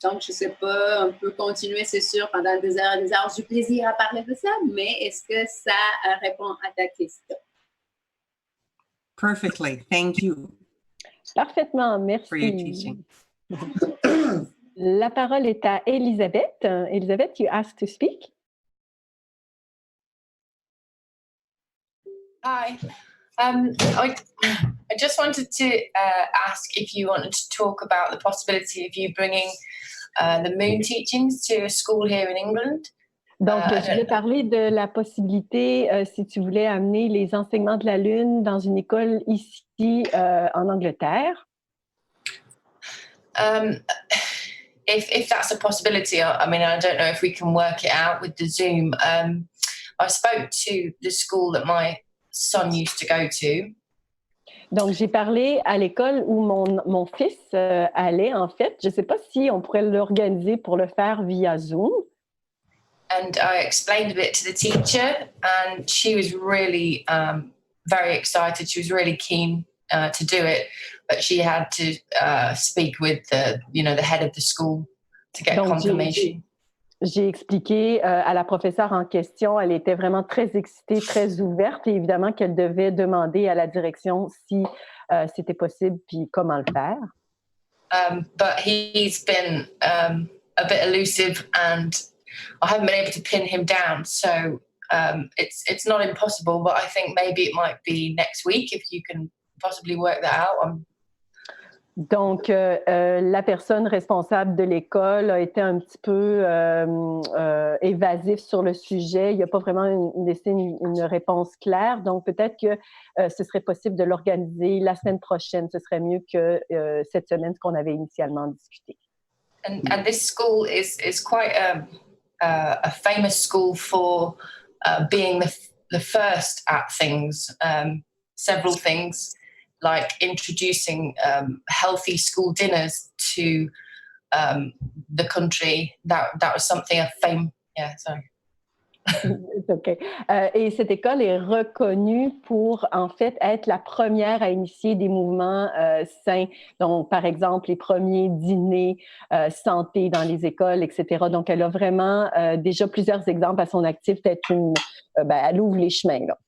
Donc, je ne sais pas, on peut continuer, c'est sûr, pendant des heures du plaisir à parler de ça, mais est-ce que ça répond à ta question? Perfectly. Thank you. Parfaitement, merci. For your teaching. La parole est à Elisabeth. Elisabeth, you asked to speak. Hi. I just wanted to ask if you wanted to talk about the possibility of you bringing the moon teachings to a school here in England. Donc, je voulais parler de la possibilité, si tu voulais amener les enseignements de la Lune dans une école ici en Angleterre. If that's a possibility, I mean, I don't know if we can work it out with the Zoom. I spoke to the school that my son used to go to. Donc, j'ai parlé à l'école où mon fils allait, en fait. Je ne sais pas si on pourrait l'organiser pour le faire via Zoom. And I explained a bit to the teacher, and she was really very excited. She was really keen to do it, but she had to speak with the head of the school to get confirmation. J'ai expliqué à la professeure en question, elle était vraiment très excitée, très ouverte, et évidemment qu'elle devait demander à la direction si c'était possible, puis comment le faire. But he's been a bit elusive, and I haven't been able to pin him down. So it's not impossible, but I think maybe it might be next week if you can possibly work that out. Donc, la personne responsable de l'école a été un petit peu évasif sur le sujet. Il n'y a pas vraiment laissé une réponse claire. Donc, peut-être que ce serait possible de l'organiser la semaine prochaine. Ce serait mieux que cette semaine, ce qu'on avait initialement discuté. And this school is quite a famous school for being the first at things, several things. Like introducing healthy school dinners to the country. That was something a fame. Yeah, sorry. It's okay. Et cette école est reconnue pour, en fait, être la première à initier des mouvements sains. Donc, par exemple, les premiers dîners santé dans les écoles, etc. Donc, elle a vraiment déjà plusieurs exemples à son actif d'être elle ouvre les chemins, là.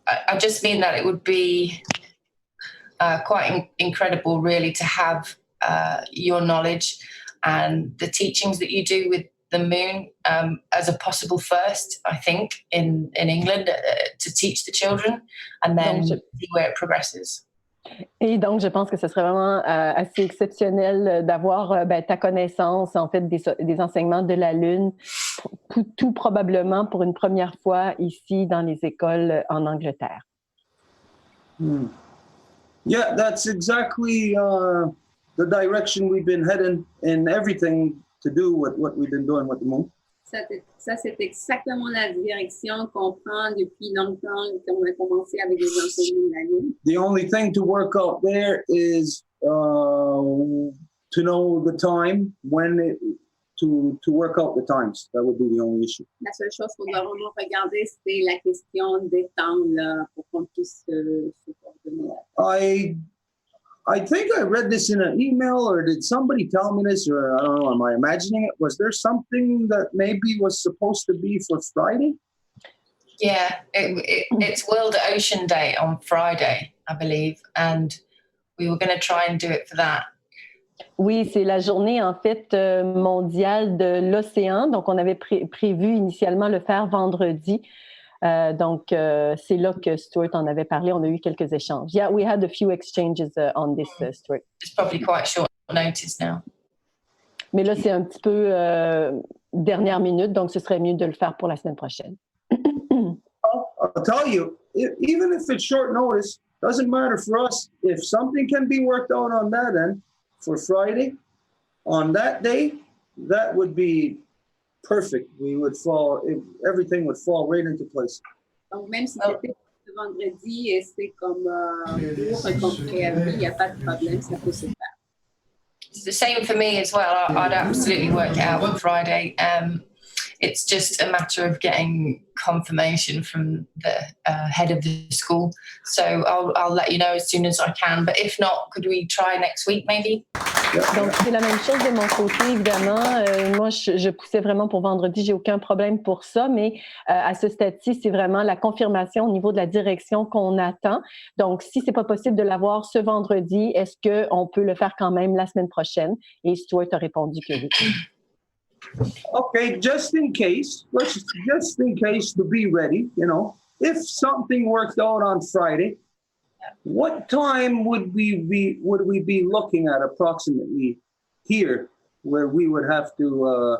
I just mean that it would be quite incredible, really, to have your knowledge and the teachings that you do with the moon as a possible first, I think, in England to teach the children and then see where it progresses. Et donc, je pense que ce serait vraiment assez exceptionnel d'avoir ta connaissance, en fait, des enseignements de la Lune, tout probablement pour une première fois ici dans les écoles en Angleterre. Yeah, that's exactly the direction we've been heading in everything to do with what we've been doing with the moon. Ça, c'est exactement la direction qu'on prend depuis longtemps qu'on a commencé avec les enseignements de la Lune. The only thing to work out there is to know the time to work out the times. That would be the only issue. La seule chose qu'on doit vraiment regarder, c'est la question des temps là, pour qu'on puisse se coordonner. I think I read this in an email, or did somebody tell me this, or I don't know, am I imagining it? Was there something that maybe was supposed to be for Friday? Yeah, it's World Ocean Day on Friday, I believe, and we were going to try and do it for that. Oui, c'est la journée, en fait, mondiale de l'océan. Donc, on avait prévu initialement le faire vendredi. Donc, c'est là que Stuart en avait parlé. On a eu quelques échanges. Yeah, we had a few exchanges on this, Stuart. It's probably quite short notice now. Mais là, c'est un petit peu dernière minute, donc ce serait mieux de le faire pour la semaine prochaine. I'll tell you, even if it's short notice, doesn't matter for us. If something can be worked out on that end for Friday, on that day, that would be perfect. Everything would fall right into place. Donc, même si c'était ce vendredi et c'est comme préavis, il n'y a pas de problème, ça peut se faire. It's the same for me as well. I'd absolutely work it out on Friday. It's just a matter of getting confirmation from the head of the school. So I'll let you know as soon as I can. But if not, could we try next week maybe? Donc, c'est la même chose de mon côté, évidemment. Moi, je poussais vraiment pour vendredi. J'ai aucun problème pour ça. Mais à ce stade-ci, c'est vraiment la confirmation au niveau de la direction qu'on attend. Donc, si c'est pas possible de l'avoir ce vendredi, est-ce qu'on peut le faire quand même la semaine prochaine? Et Stuart a répondu que oui. Okay, just in case to be ready, if something worked out on Friday, what time would we be looking at approximately here, where we would have to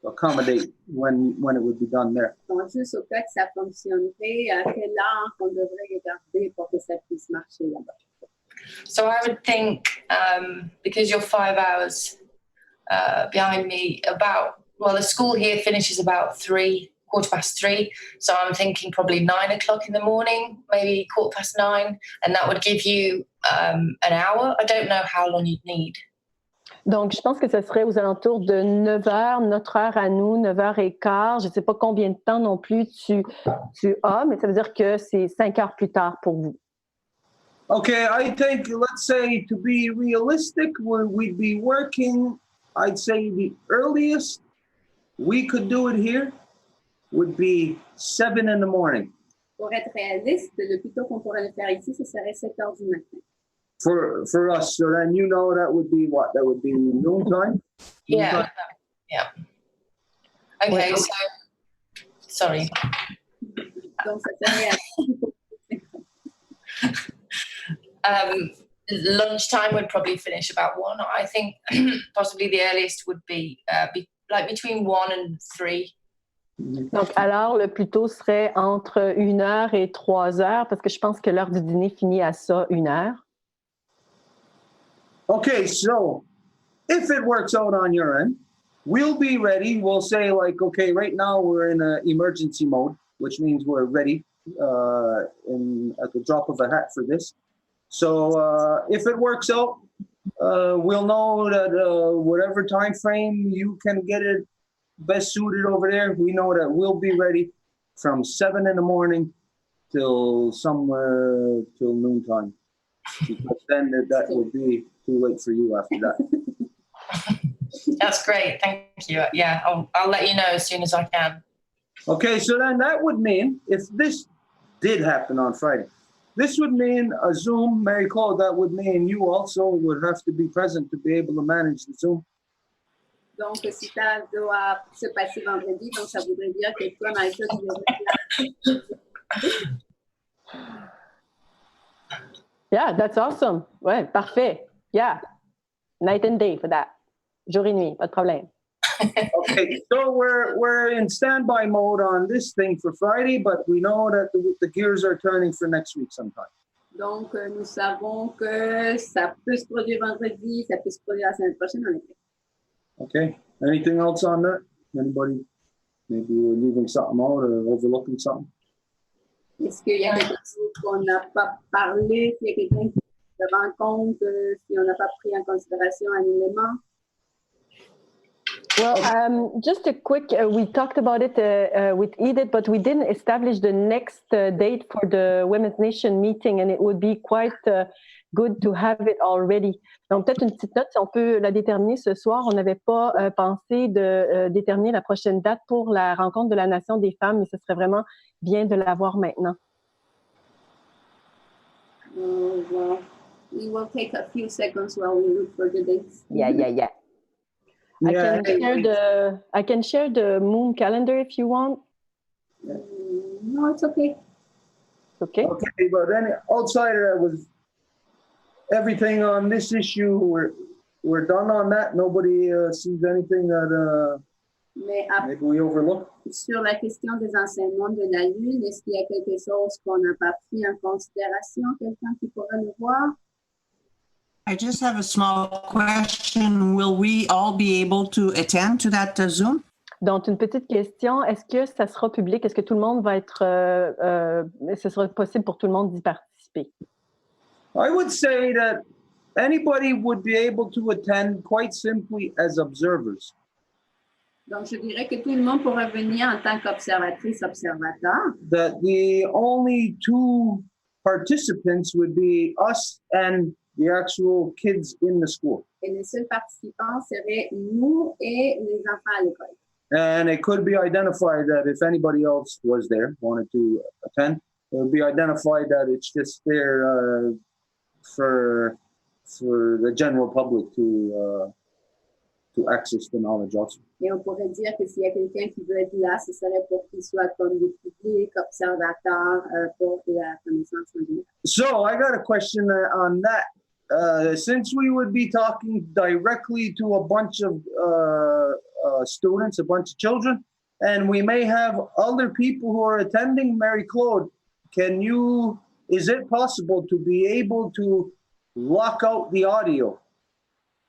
accommodate when it would be done there? Donc, juste au cas que ça fonctionnerait, à quelle heure qu'on devrait regarder pour que ça puisse marcher là-bas? So I would think, because you're 5 hours behind me, the school here finishes about 3:15. So I'm thinking probably 9 o'clock in the morning, maybe 9:15, and that would give you an hour. I don't know how long you'd need. Donc, je pense que ce serait aux alentours de 9 heures, notre heure à nous, 9h15. Je ne sais pas combien de temps non plus tu as, mais ça veut dire que c'est 5 heures plus tard pour vous. Okay, I think, let's say, to be realistic, we'd be working, I'd say the earliest we could do it here would be 7 in the morning. Pour être réaliste, le plus tôt qu'on pourrait le faire ici, ce serait 7 heures du matin. For us, so then that would be what? That would be noontime? Yeah. Yeah. Okay, so, sorry. Donc, ça serait lunchtime would probably finish about 1. I think possibly the earliest would be like between 1 and 3. Donc, alors, le plus tôt serait entre 1h et 3h, parce que je pense que l'heure du dîner finit à ça, 1h. Okay, so if it works out on your end, we'll be ready. We'll say like, okay, right now we're in an emergency mode, which means we're ready at the drop of a hat for this. So if it works out, we'll know that whatever time frame you can get it best suited over there, we know that we'll be ready from 7 in the morning till somewhere till noontime. Because then that would be too late for you after that. That's great. Thank you. Yeah, I'll let you know as soon as I can. Okay, so then that would mean, if this did happen on Friday, this would mean a Zoom, Mary Claude, that would mean you also would have to be present to be able to manage the Zoom. Donc, si ça doit se passer vendredi, donc ça voudrait dire que toi, Marie-Claude, tu devrais... Yeah, that's awesome. Ouais, parfait. Yeah. Night and day for that. Jour et nuit, pas de problème. Okay, so we're in standby mode on this thing for Friday, but we know that the gears are turning for next week sometime. Donc, nous savons que ça peut se produire vendredi, ça peut se produire la semaine prochaine, en effet. Okay, anything else on that? Anybody? Maybe we're leaving something out or overlooking something? Est-ce qu'il y a quelque chose qu'on n'a pas parlé? S'il y a quelqu'un qui se rend compte, si on n'a pas pris en considération un élément? Well, just a quick, we talked about it with Edith, but we didn't establish the next date for the Women's Nation meeting, and it would be quite good to have it already. Donc, peut-être une petite note, si on peut la déterminer ce soir. On n'avait pas pensé de déterminer la prochaine date pour la rencontre de la Nation des femmes, mais ce serait vraiment bien de l'avoir maintenant. Well, we will take a few seconds while we look for the dates. Yeah. I can share the moon calendar if you want. No, it's okay. Okay. Okay, but then outside of that was everything on this issue, we're done on that. Nobody sees anything that maybe we overlook. Sur la question des enseignements de la Lune, est-ce qu'il y a quelque chose qu'on n'a pas pris en considération? Quelqu'un qui pourrait le voir? I just have a small question. Will we all be able to attend to that Zoom? Donc, une petite question. Est-ce que ça sera public? Est-ce que tout le monde va être... ce sera possible pour tout le monde d'y participer? I would say that anybody would be able to attend quite simply as observers. Donc, je dirais que tout le monde pourrait venir en tant qu'observatrice, observateur. That the only two participants would be us and the actual kids in the school. Et les seuls participants seraient nous et les enfants à l'école. And it could be identified that if anybody else was there, wanted to attend, it would be identified that it's just there for the general public to access the knowledge also. Et on pourrait dire que s'il y a quelqu'un qui veut être là, ce serait pour qu'il soit comme du public, observateur pour la connaissance en général. So I got a question on that. Since we would be talking directly to a bunch of students, a bunch of children, and we may have other people who are attending, Mary Claude, is it possible to be able to lock out the audio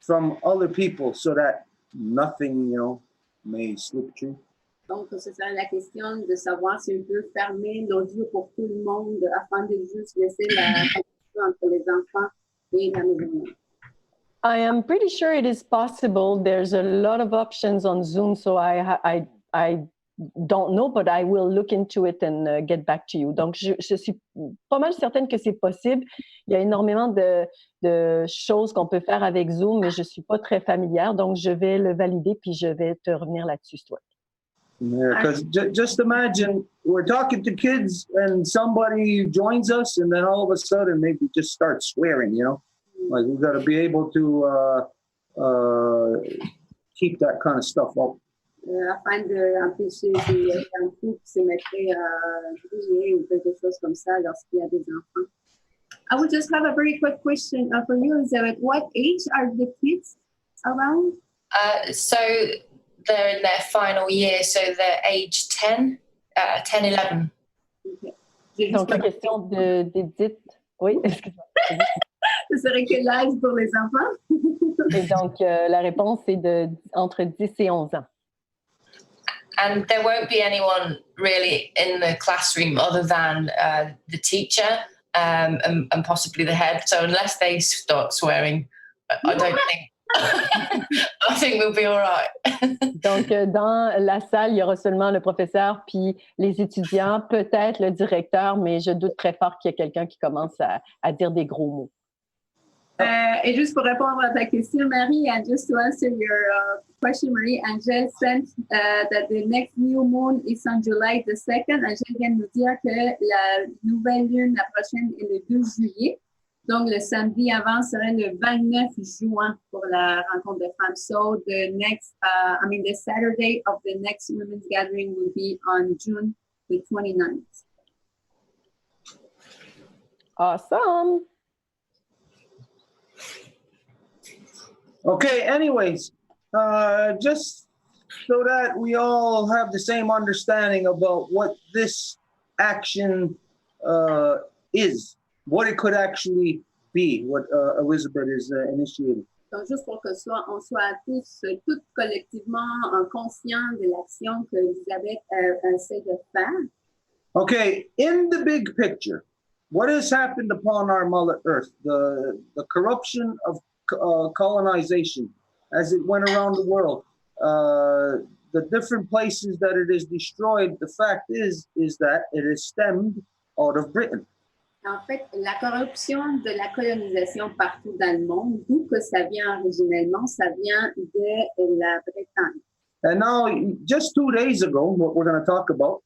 from other people so that nothing, may slip through? Donc, ce serait la question de savoir si on peut fermer l'audio pour tout le monde afin de juste laisser la connexion entre les enfants et la maison. I am pretty sure it is possible. There's a lot of options on Zoom, so I don't know, but I will look into it and get back to you. Donc, je suis pas mal certaine que c'est possible. Il y a énormément de choses qu'on peut faire avec Zoom, mais je suis pas très familière, donc je vais le valider puis je vais te revenir là-dessus, Stuart. Yeah, because just imagine we're talking to kids and somebody joins us and then all of a sudden maybe just start swearing, Like we've got to be able to keep that kind of stuff up. Afin d'empêcher un couple se mettrait à crier ou quelque chose comme ça lorsqu'il y a des enfants. I would just have a very quick question for you, Elizabeth. What age are the kids around? So they're in their final year, so they're age 10, 11. Okay. Donc, la question d'Edith. Oui, excuse-moi. Ce serait quel âge pour les enfants? Et donc, la réponse est entre 10 et 11 ans. And there won't be anyone really in the classroom other than the teacher and possibly the head. So unless they start swearing, I don't think... I think we'll be all right. Donc, dans la salle, il y aura seulement le professeur puis les étudiants, peut-être le directeur, mais je doute très fort qu'il y ait quelqu'un qui commence à dire des gros mots. Et juste pour répondre à ta question, Marie, and just to answer your question, Marie, Angèle sent that the next new moon is on July the 2nd. Angèle vient nous dire que la nouvelle lune, la prochaine, est le 2 juillet. Donc, le samedi avant serait le 29 juin pour la rencontre des femmes. So, the Saturday of the next women's gathering will be on June the 29th. Awesome! Okay, anyways, just so that we all have the same understanding about what this action is, what it could actually be, what Elizabeth is initiating. Donc, juste pour que on soit toutes collectivement conscients de l'action que Elisabeth essaie de faire. Okay, in the big picture, what has happened upon our Mother Earth? The corruption of colonization as it went around the world, the different places that it is destroyed. The fact is that it is stemmed out of Britain. En fait, la corruption de la colonisation partout dans le monde, d'où que ça vient originellement, ça vient de la Bretagne. And now, just 2 days ago, what we're going to talk about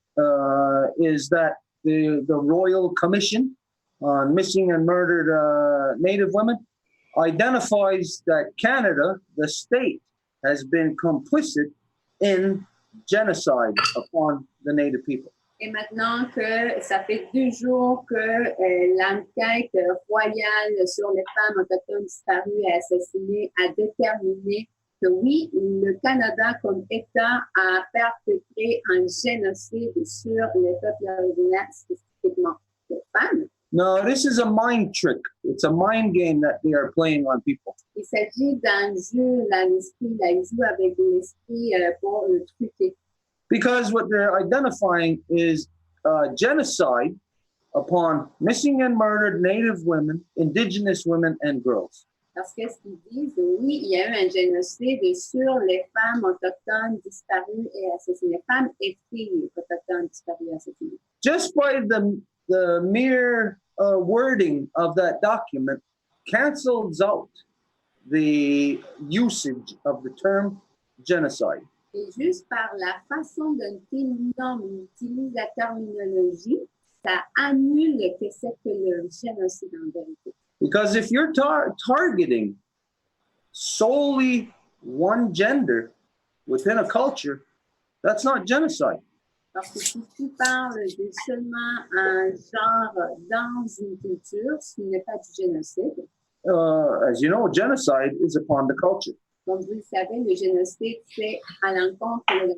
is that the Royal Commission on Missing and Murdered Native Women identifies that Canada, the state, has been complicit in genocide upon the Native people. Et maintenant que ça fait 2 jours que l'enquête royale sur les femmes autochtones disparues et assassinées a déterminé que oui, le Canada comme État a perpétré un génocide sur les peuples originaires, spécifiquement les femmes. No, this is a mind trick. It's a mind game that they are playing on people. Il s'agit d'un jeu dans l'esprit, là, ils jouent avec l'esprit pour le truquer. Because what they're identifying is genocide upon missing and murdered Native women, Indigenous women, and girls. Parce que ce qu'ils disent, oui, il y a eu un génocide sur les femmes autochtones disparues et assassinées, femmes et filles autochtones disparues et assassinées. Just by the mere wording of that document cancels out the usage of the term genocide. Et juste par la façon dont on utilise la terminologie, ça annule que c'est que le génocide en vérité. Because if you're targeting solely one gender within a culture, that's not genocide. Parce que si tu parles de seulement un genre dans une culture, ce n'est pas du génocide. As you know, genocide is upon the culture. Comme vous le savez, le génocide, c'est à l'encontre de la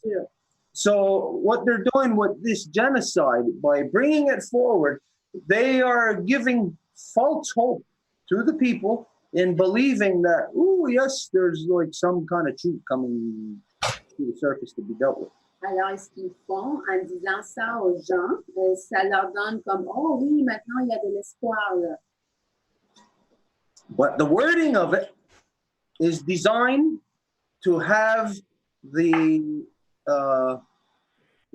culture. So what they're doing with this genocide, by bringing it forward, they are giving false hope to the people in believing that, oh, yes, there's like some kind of truth coming to the surface to be dealt with. Alors, ce qu'ils font en disant ça aux gens, ça leur donne comme, oh oui, maintenant il y a de l'espoir là. But the wording of it is designed to have the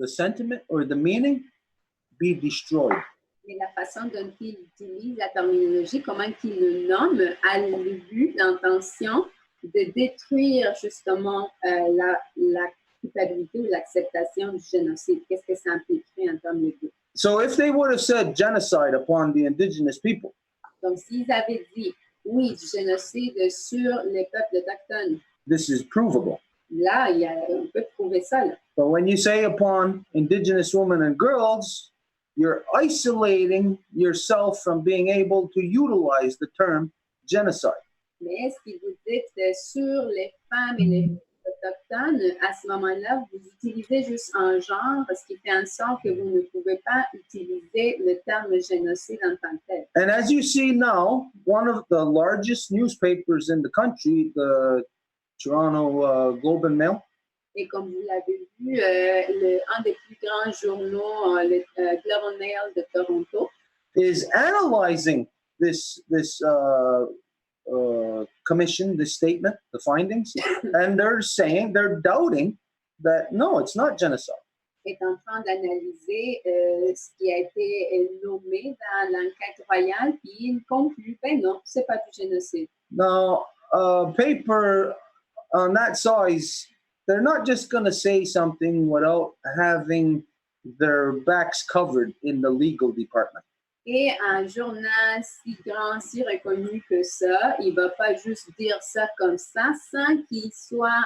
sentiment or the meaning be destroyed. Et la façon dont ils utilisent la terminologie, comment ils le nomment, a le but, l'intention de détruire justement la culpabilité ou l'acceptation du génocide. Qu'est-ce que ça impliquerait en termes de but? So if they would have said genocide upon the indigenous people, donc s'ils avaient dit oui, du génocide sur les peuples autochtones, this is provable. Là, on peut prouver ça. Là. But when you say upon indigenous women and girls, you're isolating yourself from being able to utilize the term genocide. Mais ce que vous dites sur les femmes et les autochtones, à ce moment-là, vous utilisez juste un genre, ce qui fait en sorte que vous ne pouvez pas utiliser le terme génocide en tant que tel. And as you see now, one of the largest newspapers in the country, the Toronto Globe and Mail, et comme vous l'avez vu, un des plus grands journaux, le Globe and Mail de Toronto, is analyzing this commission, this statement, the findings, and they're doubting that no, it's not genocide. Est en train d'analyser ce qui a été nommé dans l'enquête royale, puis il conclut, ben non, c'est pas du génocide. Now, paper on that size, they're not just going to say something without having their backs covered in the legal department. Et un journal si grand, si reconnu que ça, il va pas juste dire ça comme ça, sans qu'il soit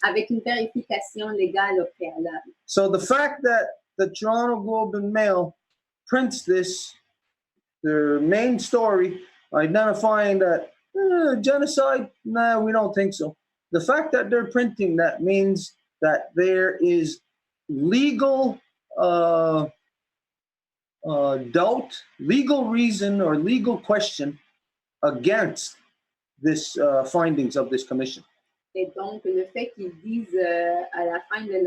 avec une vérification légale au préalable. So the fact that the Toronto Globe and Mail prints this, their main story, identifying that genocide, no, we don't think so. The fact that they're printing that means that there is legal doubt, legal reason, or legal question against this findings of this commission. Et donc, le fait qu'ils disent à la fin de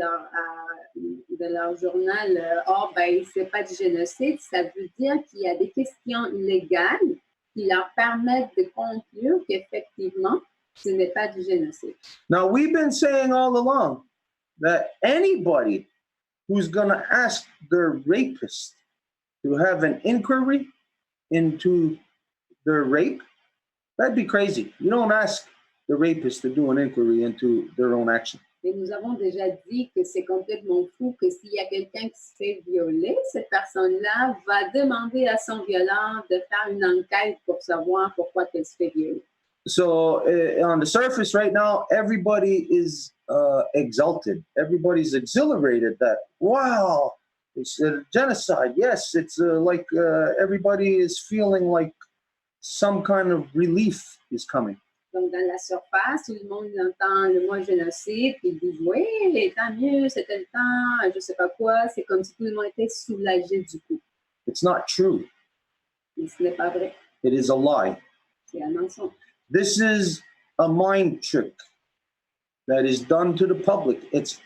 leur journal, oh, ben, c'est pas du génocide, ça veut dire qu'il y a des questions légales qui leur permettent de conclure qu'effectivement, ce n'est pas du génocide. Now, we've been saying all along that anybody who's going to ask their rapist to have an inquiry into their rape, that'd be crazy. You don't ask the rapist to do an inquiry into their own action. Et nous avons déjà dit que c'est complètement fou que s'il y a quelqu'un qui se fait violer, cette personne-là va demander à son violeur de faire une enquête pour savoir pourquoi elle se fait violer. So on the surface right now, everybody is exalted. Everybody's exhilarated that, wow, it's a genocide. Yes, it's like everybody is feeling like some kind of relief is coming. Donc, dans la surface, tout le monde entend le mot génocide, puis ils disent oui, tant mieux, c'était le temps, je sais pas quoi. C'est comme si tout le monde était soulagé du coup. It's not true. Mais ce n'est pas vrai. It is a lie. C'est un mensonge. This is a mind trick that is done to the public. It's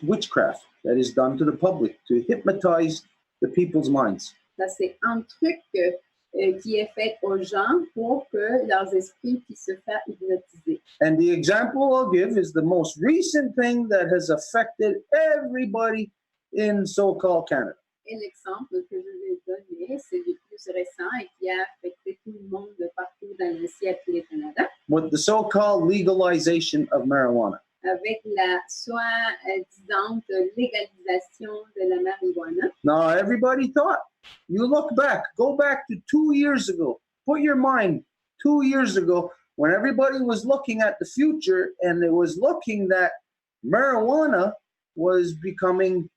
witchcraft that is done to the public to hypnotize the people's minds. Ça, c'est un truc qui est fait aux gens pour que leurs esprits puissent se faire hypnotiser. And the example I'll give is the most recent thing that has affected everybody in so-called Canada. Et l'exemple que je vais donner, c'est le plus récent et qui a affecté tout le monde de partout dans le ciel et le Canada. With the so-called legalization of marijuana. Avec la soi-disante légalisation de la marijuana. Now, everybody thought, you look back, go back to 2 years ago, put your mind 2 years ago when everybody was looking at the future and it was looking that marijuana was becoming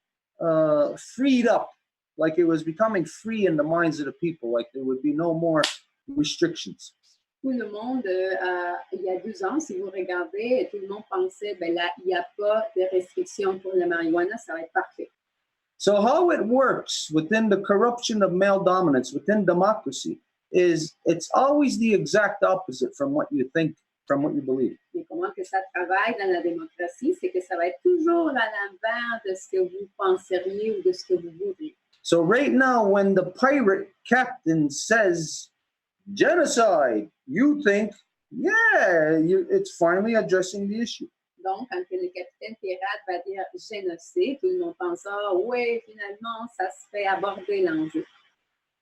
freed up, like it was becoming free in the minds of the people, like there would be no more restrictions. Tout le monde, il y a 2 ans, si vous regardez, tout le monde pensait, ben là, il n'y a pas de restrictions pour la marijuana, ça va être parfait. So how it works within the corruption of male dominance, within democracy, is it's always the exact opposite from what you think, from what you believe. Et comment que ça travaille dans la démocratie, c'est que ça va être toujours à l'envers de ce que vous penseriez ou de ce que vous voudriez. So right now, when the pirate captain says genocide, you think, yeah, it's finally addressing the issue. Donc, quand le capitaine pirate va dire génocide, tout le monde pense, ah oui, finalement, ça se fait aborder l'enjeu.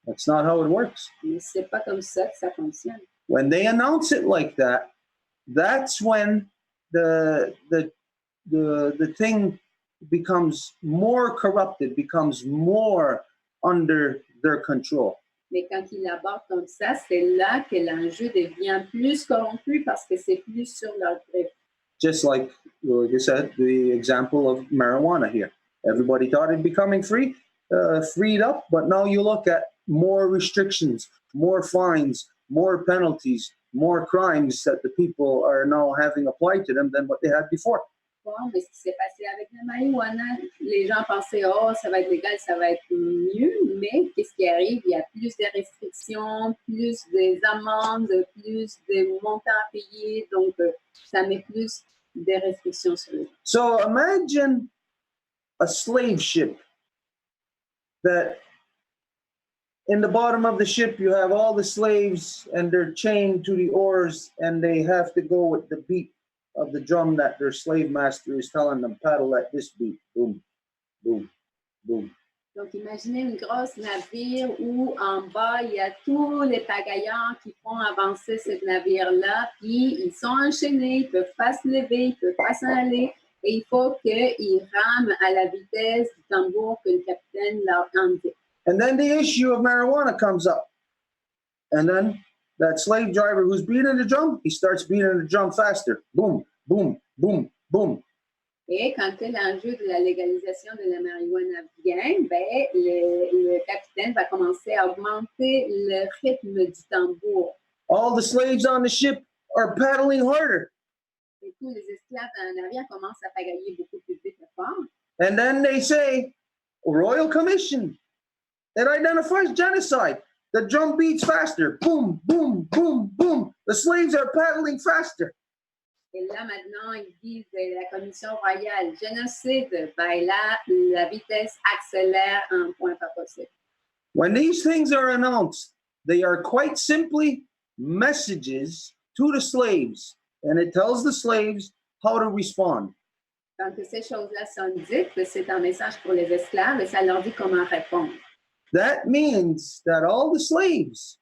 That's not how it works. Mais c'est pas comme ça que ça fonctionne. When they announce it like that, that's when the thing becomes more corrupted, becomes more under their control. Mais quand il aborde comme ça, c'est là que l'enjeu devient plus corrompu parce que c'est plus sur leur gré. Just like you said, the example of marijuana here. Everybody thought it'd be becoming freed up, but now you look at more restrictions, more fines, more penalties, more crimes that the people are now having applied to them than what they had before. Bon, mais ce qui s'est passé avec la marijuana, les gens pensaient, oh, ça va être légal, ça va être mieux, mais qu'est-ce qui arrive? Il y a plus de restrictions, plus des amendes, plus de montants à payer, donc ça met plus de restrictions sur les gens. So imagine a slave ship that in the bottom of the ship you have all the slaves and they're chained to the oars and they have to go with the beat of the drum that their slave master is telling them, paddle at this beat, boom, boom, boom. Donc, imaginez une grosse navire où en bas, il y a tous les pagailleurs qui font avancer ce navire-là, puis ils sont enchaînés, ils ne peuvent pas se lever, ils ne peuvent pas s'en aller, et il faut qu'ils rament à la vitesse du tambour que le capitaine leur indique. And then the issue of marijuana comes up. And then that slave driver who's beating the drum, he starts beating the drum faster. Boom, boom, boom, boom. Et quand l'enjeu de la légalisation de la marijuana vient, ben, le capitaine va commencer à augmenter le rythme du tambour. All the slaves on the ship are paddling harder. Et tous les esclaves dans le navire commencent à pagailler beaucoup plus vite et fort. And then they say, Royal Commission, it identifies genocide. The drum beats faster. Boom, boom, boom, boom. The slaves are paddling faster. Et là, maintenant, ils disent la Commission royale génocide, ben là, la vitesse accélère à un point pas possible. When these things are announced, they are quite simply messages to the slaves, and it tells the slaves how to respond. Quand ces choses-là sont dites, c'est un message pour les esclaves et ça leur dit comment répondre. That means that all the slaves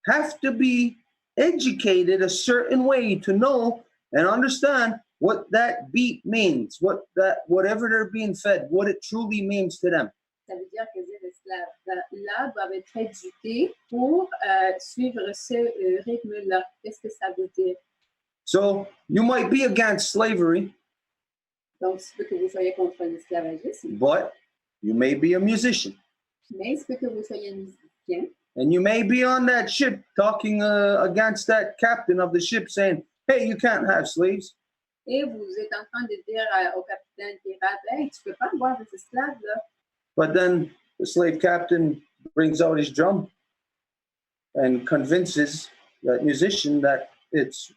have to be educated a certain way to know and understand what that beat means, whatever they're being fed, what it truly means to them. Ça veut dire que les esclaves-là doivent être éduqués pour suivre ce rythme-là. Qu'est-ce que ça veut dire? So you might be against slavery, Donc, il se peut que vous soyez contre l'esclavagisme, but you may be a musician. mais il se peut que vous soyez un musicien. And you may be on that ship talking against that captain of the ship saying, hey, you can't have slaves. Et vous êtes en train de dire au capitaine pirate, hey, tu peux pas avoir des esclaves, là. But then the slave captain brings out his drum and convinces that musician that it's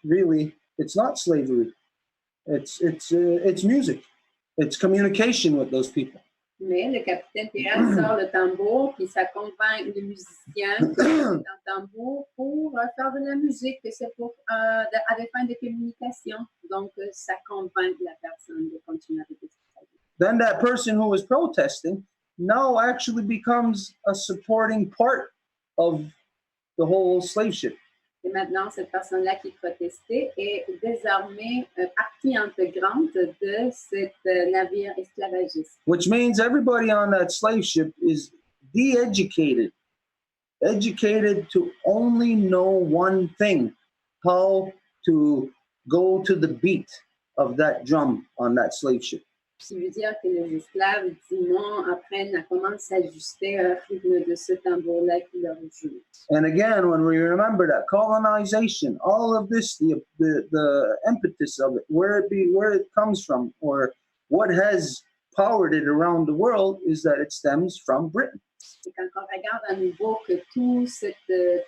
not slavery. It's music. It's communication with those people. Mais le capitaine pirate sort le tambour, puis ça convainc le musicien que c'est un tambour pour faire de la musique, que c'est pour à des fins de communication. Donc, ça convainc la personne de continuer avec le travail. Then that person who was protesting now actually becomes a supporting part of the whole slave ship. Et maintenant, cette personne-là qui protestait est désormais partie intégrante de cet navire esclavagiste. Which means everybody on that slave ship is de-educated, educated to only know one thing, how to go to the beat of that drum on that slave ship. Ce qui veut dire que les esclaves, dimons, apprennent à comment s'ajuster au rythme de ce tambour-là qui leur joue. And again, when we remember that colonization, all of this, the impetus of it, where it comes from, or what has powered it around the world, is that it stems from Britain. Et quand on regarde à nouveau que tout ce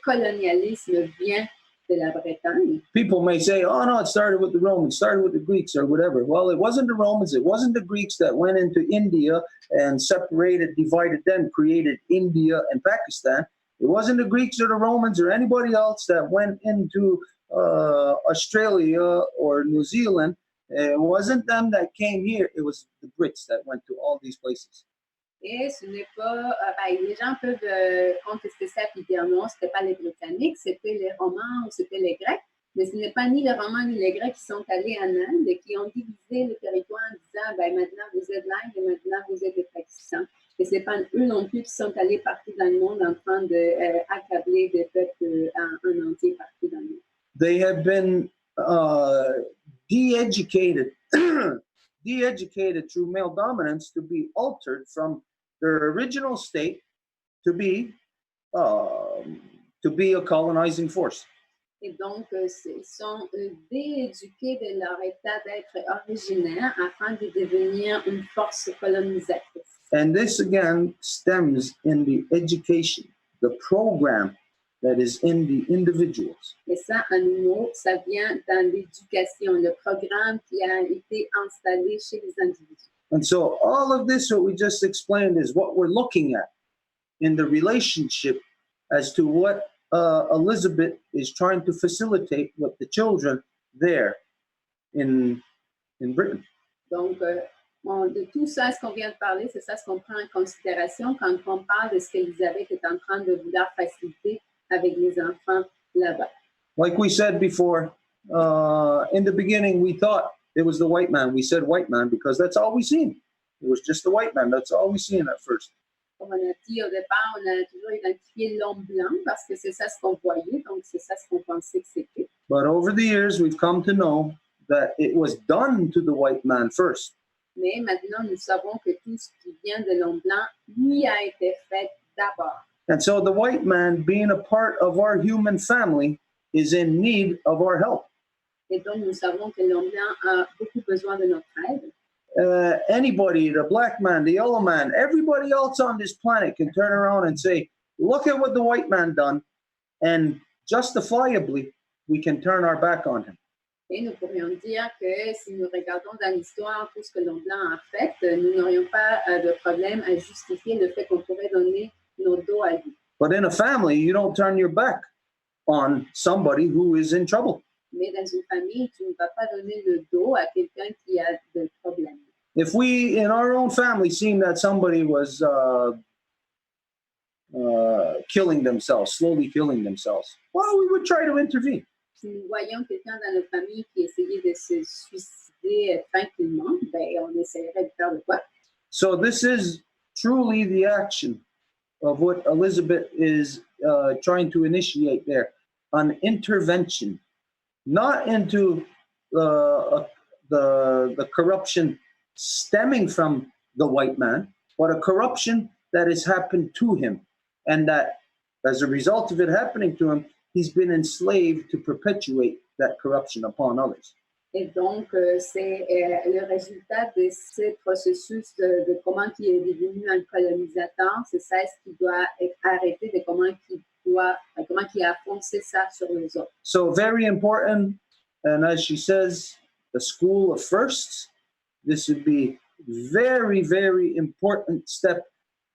colonialisme vient de la Bretagne, People may say, oh no, it started with the Romans, started with the Greeks or whatever. Well, it wasn't the Romans, it wasn't the Greeks that went into India and separated, divided them, created India and Pakistan. It wasn't the Greeks or the Romans or anybody else that went into Australia or New Zealand. It wasn't them that came here, it was the Brits that went to all these places. et ce n'est pas, les gens peuvent contester ça et dire non, c'était pas les Britanniques, c'était les Romains ou c'était les Grecs, mais ce n'est pas ni les Romains ni les Grecs qui sont allés en Inde et qui ont divisé le territoire en disant, maintenant vous êtes l'Inde et maintenant vous êtes le Pakistan. Et ce n'est pas eux non plus qui sont allés partout dans le monde en train d'accabler des peuples en entier partout dans le monde. They have been de-educated, de-educated through male dominance to be altered from their original state to be a colonizing force. Et donc, ils sont dééduqués de leur état d'être originaire afin de devenir une force colonisatrice. And this again stems in the education, the program that is in the individuals. Et ça, à nouveau, ça vient dans l'éducation, le programme qui a été installé chez les individus. And so all of this, what we just explained, is what we're looking at in the relationship as to what Elizabeth is trying to facilitate with the children there in Britain. Donc, de tout ça, ce qu'on vient de parler, c'est ça ce qu'on prend en considération quand on parle de ce qu'Elisabeth est en train de vouloir faciliter avec les enfants là-bas. Like we said before, in the beginning, we thought it was the white man. We said white man because that's all we seen. It was just the white man. That's all we seen at first. Comme on a dit au départ, on a toujours identifié l'homme blanc parce que c'est ça ce qu'on voyait, donc c'est ça ce qu'on pensait que c'était. But over the years, we've come to know that it was done to the white man first. Mais maintenant, nous savons que tout ce qui vient de l'homme blanc, lui, a été fait d'abord. And so the white man, being a part of our human family, is in need of our help. Et donc, nous savons que l'homme blanc a beaucoup besoin de notre aide. Anybody, the black man, the yellow man, everybody else on this planet can turn around and say, look at what the white man done, and justifiably, we can turn our back on him. Et nous pourrions dire que si nous regardons dans l'histoire tout ce que l'homme blanc a fait, nous n'aurions pas de problème à justifier le fait qu'on pourrait donner nos dos à lui. But in a family, you don't turn your back on somebody who is in trouble. Mais dans une famille, tu ne vas pas donner le dos à quelqu'un qui a des problèmes. If we, in our own family, seen that somebody was killing themselves, slowly killing themselves, well, we would try to intervene. Si nous voyons quelqu'un dans notre famille qui essayait de se suicider tranquillement, on essaierait de faire de quoi? So this is truly the action of what Elizabeth is trying to initiate there, an intervention, not into the corruption stemming from the white man, but a corruption that has happened to him. And that as a result of it happening to him, he's been enslaved to perpetuate that corruption upon others. Et donc, c'est le résultat de ce processus de comment il est devenu un colonisateur. C'est ça ce qui doit être arrêté, de comment il a foncé ça sur les autres. So very important, and as she says, the school of firsts. This would be very, very important step.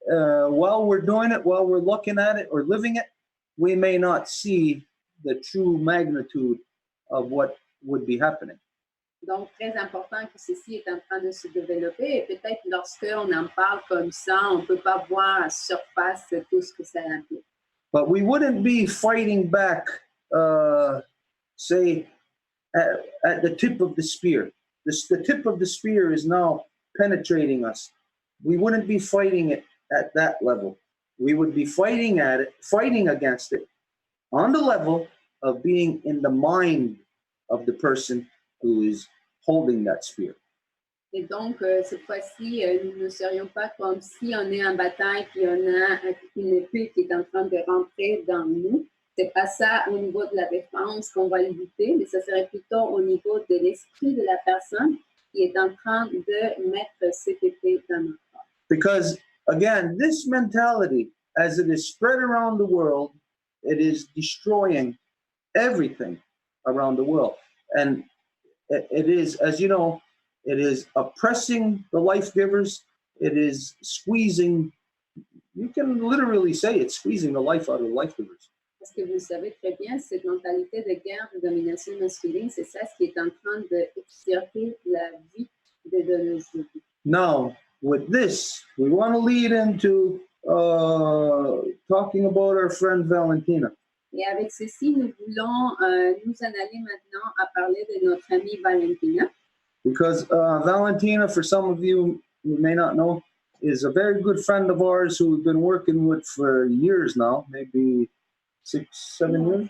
While we're doing it, while we're looking at it or living it, we may not see the true magnitude of what would be happening. Donc, très important que ceci est en train de se développer. Et peut-être lorsqu'on en parle comme ça, on ne peut pas voir à surface tout ce que ça implique. But we wouldn't be fighting back, say, at the tip of the spear. The tip of the spear is now penetrating us. We wouldn't be fighting it at that level. We would be fighting against it on the level of being in the mind of the person who is holding that spear. Et donc, cette fois-ci, nous ne serions pas comme si on est en bataille et on a une épée qui est en train de rentrer dans nous. C'est pas ça au niveau de la défense qu'on va lutter, mais ça serait plutôt au niveau de l'esprit de la personne qui est en train de mettre cette épée dans notre corps. Because, again, this mentality, as it is spread around the world, it is destroying everything around the world. And it is, as you know, it is oppressing the life givers. It is squeezing, you can literally say it's squeezing the life out of the life givers. Parce que vous savez très bien, cette mentalité de guerre, de domination masculine, c'est ça ce qui est en train d'extirper la vie de nos jours. Now, with this, we want to lead into talking about our friend Valentina. Et avec ceci, nous voulons nous en aller maintenant à parler de notre amie Valentina. Because Valentina, for some of you who may not know, is a very good friend of ours who we've been working with for years now, maybe 6, 7 years?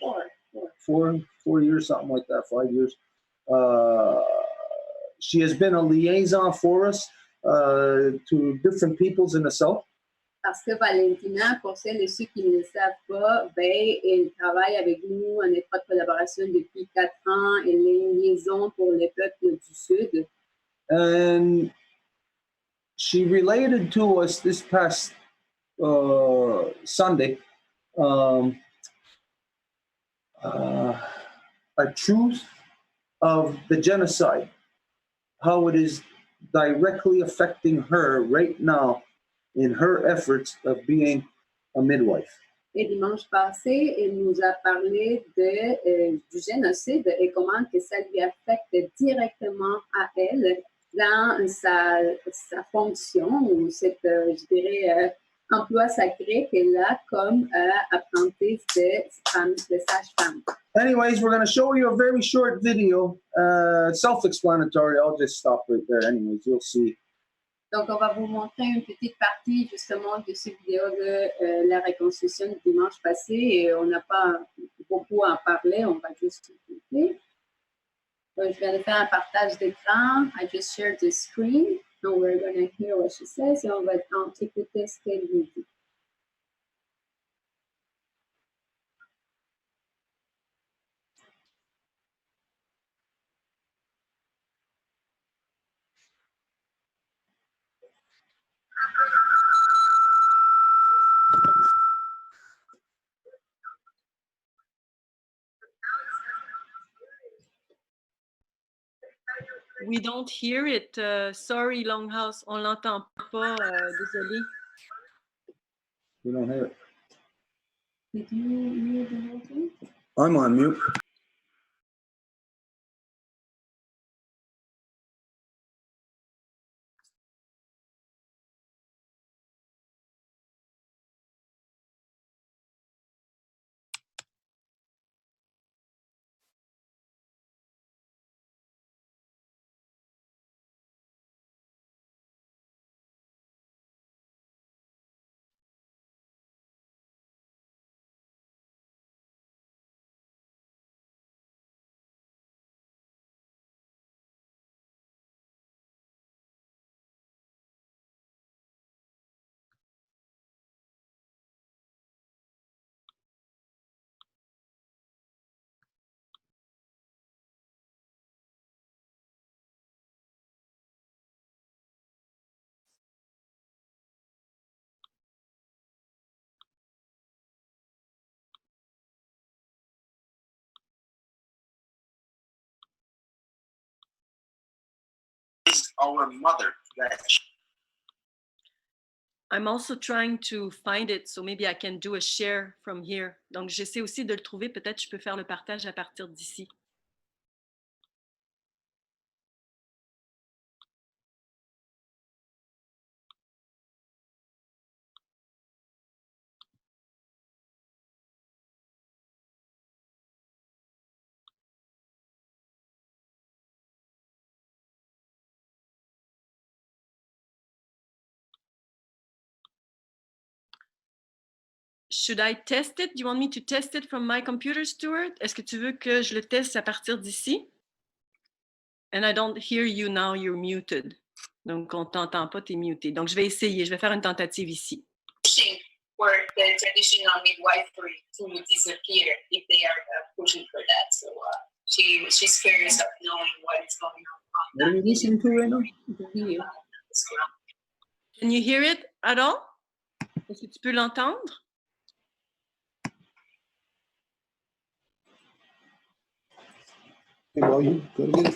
Four years, something like that, 5 years. She has been a liaison for us to different peoples in the South. Parce que Valentina, pour celles et ceux qui ne le savent pas, elle travaille avec nous en étroite collaboration depuis 4 ans. Elle est une liaison pour les peuples du Sud. And she related to us this past Sunday a truth of the genocide, how it is directly affecting her right now in her efforts of being a midwife. Et dimanche passé, elle nous a parlé du génocide et comment que ça lui affecte directement à elle dans sa fonction ou cette, je dirais, emploi sacré qu'elle a comme apprenti de sage-femme. Anyways, we're going to show you a very short video, self-explanatory. I'll just stop right there. Anyways, you'll see. Donc, on va vous montrer une petite partie justement de cette vidéo de la reconstruction du dimanche passé et on n'a pas beaucoup à en parler, on va juste écouter. Donc, je viens de faire un partage d'écran. I just shared the screen and we're going to hear what she says et on va écouter ce qu'elle nous dit. We don't hear it. Sorry, Longhouse, on l'entend pas. Désolé. We don't hear it. Did you mute the whole thing? I'm on mute. our mother. That I'm also trying to find it, so maybe I can do a share from here. Donc, j'essaie aussi de le trouver. Peut-être je peux faire le partage à partir d'ici. Should I test it? Do you want me to test it from my computer, Stuart? Est-ce que tu veux que je le teste à partir d'ici? And I don't hear you now, you're muted. Donc, on t'entend pas, t'es muté. Donc, je vais essayer, je vais faire une tentative ici. For the traditional midwifery to disappear if they are pushing for that. So she's curious of knowing what is going on. what are you listening to right now? Can you hear it at all? Est-ce que tu peux l'entendre? Hey, volume, go to this.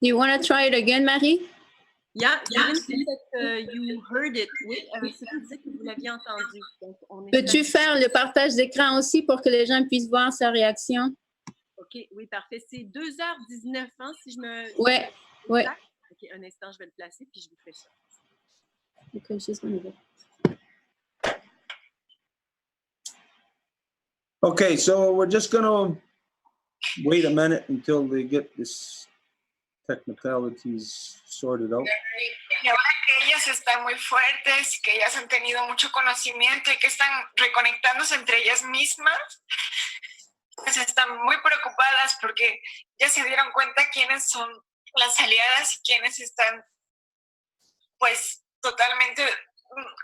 Do you want to try it again, Marie? Yeah, Steven said that you heard it. Oui, Steven disait que vous l'aviez entendu. Donc, on est Peux-tu faire le partage d'écran aussi pour que les gens puissent voir sa réaction? OK, oui, parfait. C'est 2h19, hein, si je me... Ouais, ouais. OK, un instant, je vais le placer, puis je vous fais ça. Okay, she's gonna go. Okay, so we're just gonna wait a minute until they get this technicalities sorted out. Y ahora que ellas están muy fuertes, que ellas han tenido mucho conocimiento y que están reconectándose entre ellas mismas, pues están muy preocupadas porque ya se dieron cuenta quiénes son las aliadas y quiénes están pues totalmente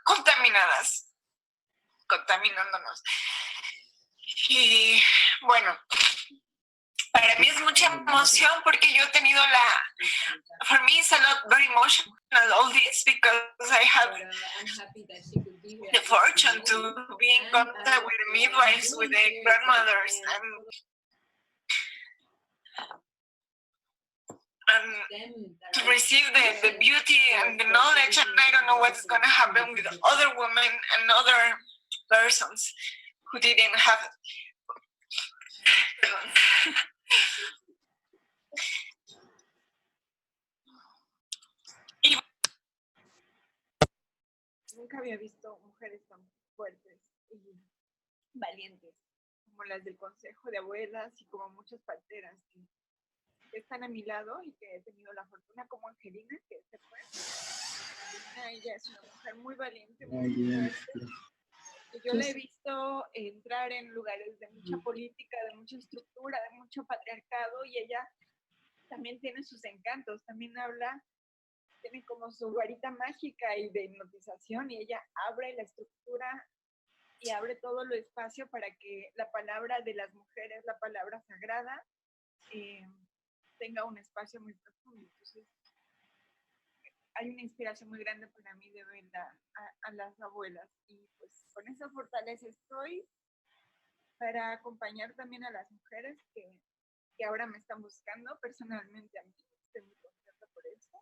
contaminándonos. Y bueno, para mí es mucha emoción porque yo he tenido for me it's a lot very emotional all this because I have the fortune to be in contact with the midwives, with the grandmothers, and to receive the beauty and the knowledge, and I don't know what's going to happen with other women and other persons who didn't have it. Nunca había visto mujeres tan fuertes y valientes como las del Consejo de Abuelas y como muchas parteras que están a mi lado y que he tenido la fortuna, como Angelina, que se fue. Ella es una mujer muy valiente, muy fuerte. Y yo la he visto entrar en lugares de mucha política, de mucha estructura, de mucho patriarcado, y ella también tiene sus encantos, también tiene como su varita mágica y de hipnotización, y ella abre la estructura y abre todo el espacio para que la palabra de las mujeres, la palabra sagrada, tenga un espacio muy profundo. Entonces, hay una inspiración muy grande para mí de ver a las abuelas, y pues con esa fortaleza estoy para acompañar también a las mujeres que ahora me están buscando personalmente a mí. Estoy muy contenta por eso,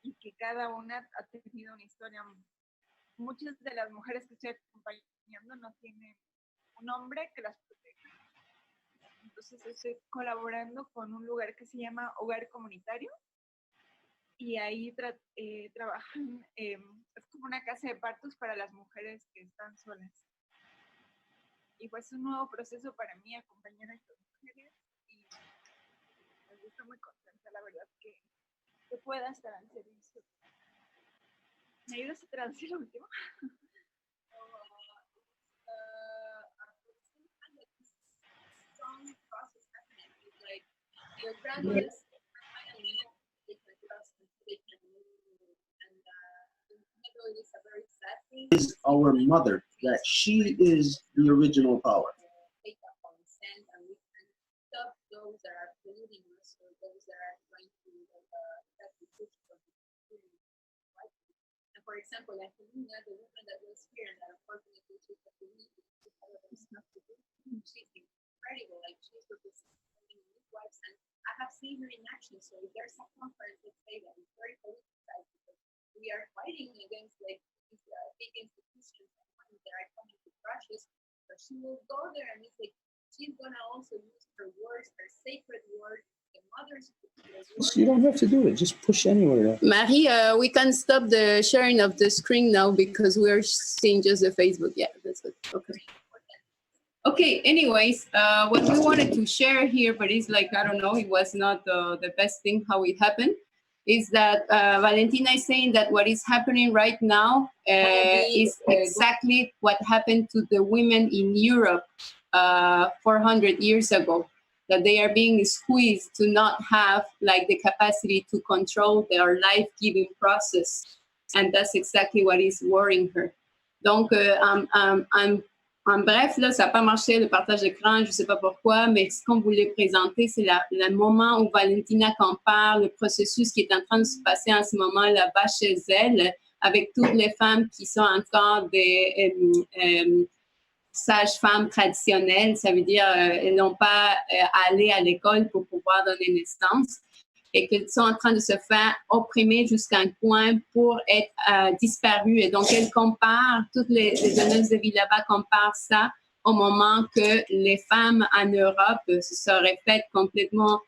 y que cada una ha tenido una historia. Muchas de las mujeres que estoy acompañando no tienen un hombre que las proteja. Entonces estoy colaborando con un lugar que se llama Hogar Comunitario, y ahí trabajan, es como una casa de partos para las mujeres que están solas. Y pues es un nuevo proceso para mí acompañar a estas mujeres, y estoy muy contenta, la verdad, que pueda estar al servicio. ¿Me ayudas a traducir lo último? Is our mother, that she is the original power. For example, like Luna, the woman that was here and that unfortunately she had to leave because she had other stuff to do. She's incredible. Like she's representing midwives, and I have seen her in action. So if there's a conference, let's say that it's very politicized because we are fighting against like these big institutions and ones that are coming to crush us. But she will go there, and it's like she's gonna also use her words, her sacred words. You don't have to do it. Just push anywhere. Marie, we can stop the sharing of the screen now because we're seeing just the Facebook. Yeah, that's good. Okay. Okay, anyways, what we wanted to share here, but it's like, I don't know, it was not the best thing how it happened, is that Valentina is saying that what is happening right now is exactly what happened to the women in Europe 400 years ago. That they are being squeezed to not have like the capacity to control their life-giving process. And that's exactly what is worrying her. Donc, en bref, là, ça n'a pas marché, le partage d'écran, je ne sais pas pourquoi, mais ce qu'on voulait présenter, c'est le moment où Valentina compare le processus qui est en train de se passer en ce moment là-bas chez elle, avec toutes les femmes qui sont encore des sages-femmes traditionnelles, ça veut dire elles n'ont pas allé à l'école pour pouvoir donner naissance et qu'elles sont en train de se faire opprimer jusqu'à un point pour être disparues. Et donc, elles comparent, toutes les donneuses de vie là-bas comparent ça au moment que les femmes en Europe se seraient faites complètement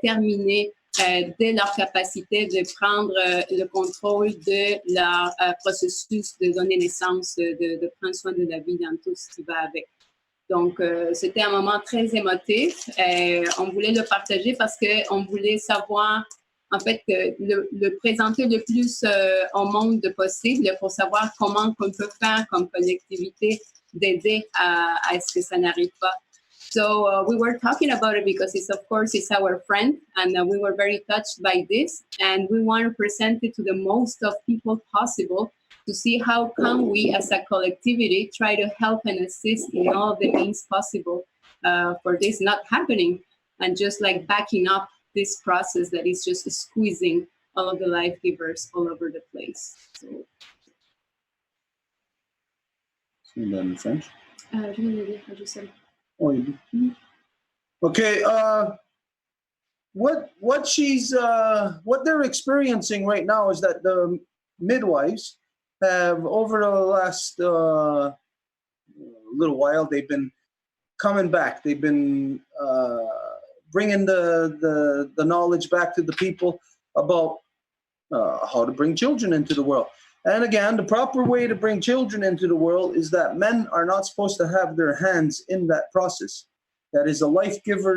terminées de leur capacité de prendre le contrôle de leur processus de donner naissance, de prendre soin de la vie dans tout ce qui va avec. Donc, c'était un moment très émotif. On voulait le partager parce qu'on voulait savoir, en fait, le présenter le plus au monde possible pour savoir comment on peut faire comme collectivité d'aider à ce que ça n'arrive pas. So we were talking about it because it's, of course, it's our friend, and we were very touched by this, and we want to present it to the most of people possible to see how can we, as a collectivity, try to help and assist in all the means possible for this not happening, and just like backing up this process that is just squeezing all of the life givers all over the place. So. In French? Je vais le dire, je sais. Oh, you do? Mm-hmm. Okay. What they're experiencing right now is that the midwives have, over the last little while, they've been coming back. They've been bringing the knowledge back to the people about how to bring children into the world. And again, the proper way to bring children into the world is that men are not supposed to have their hands in that process. That is a life-giving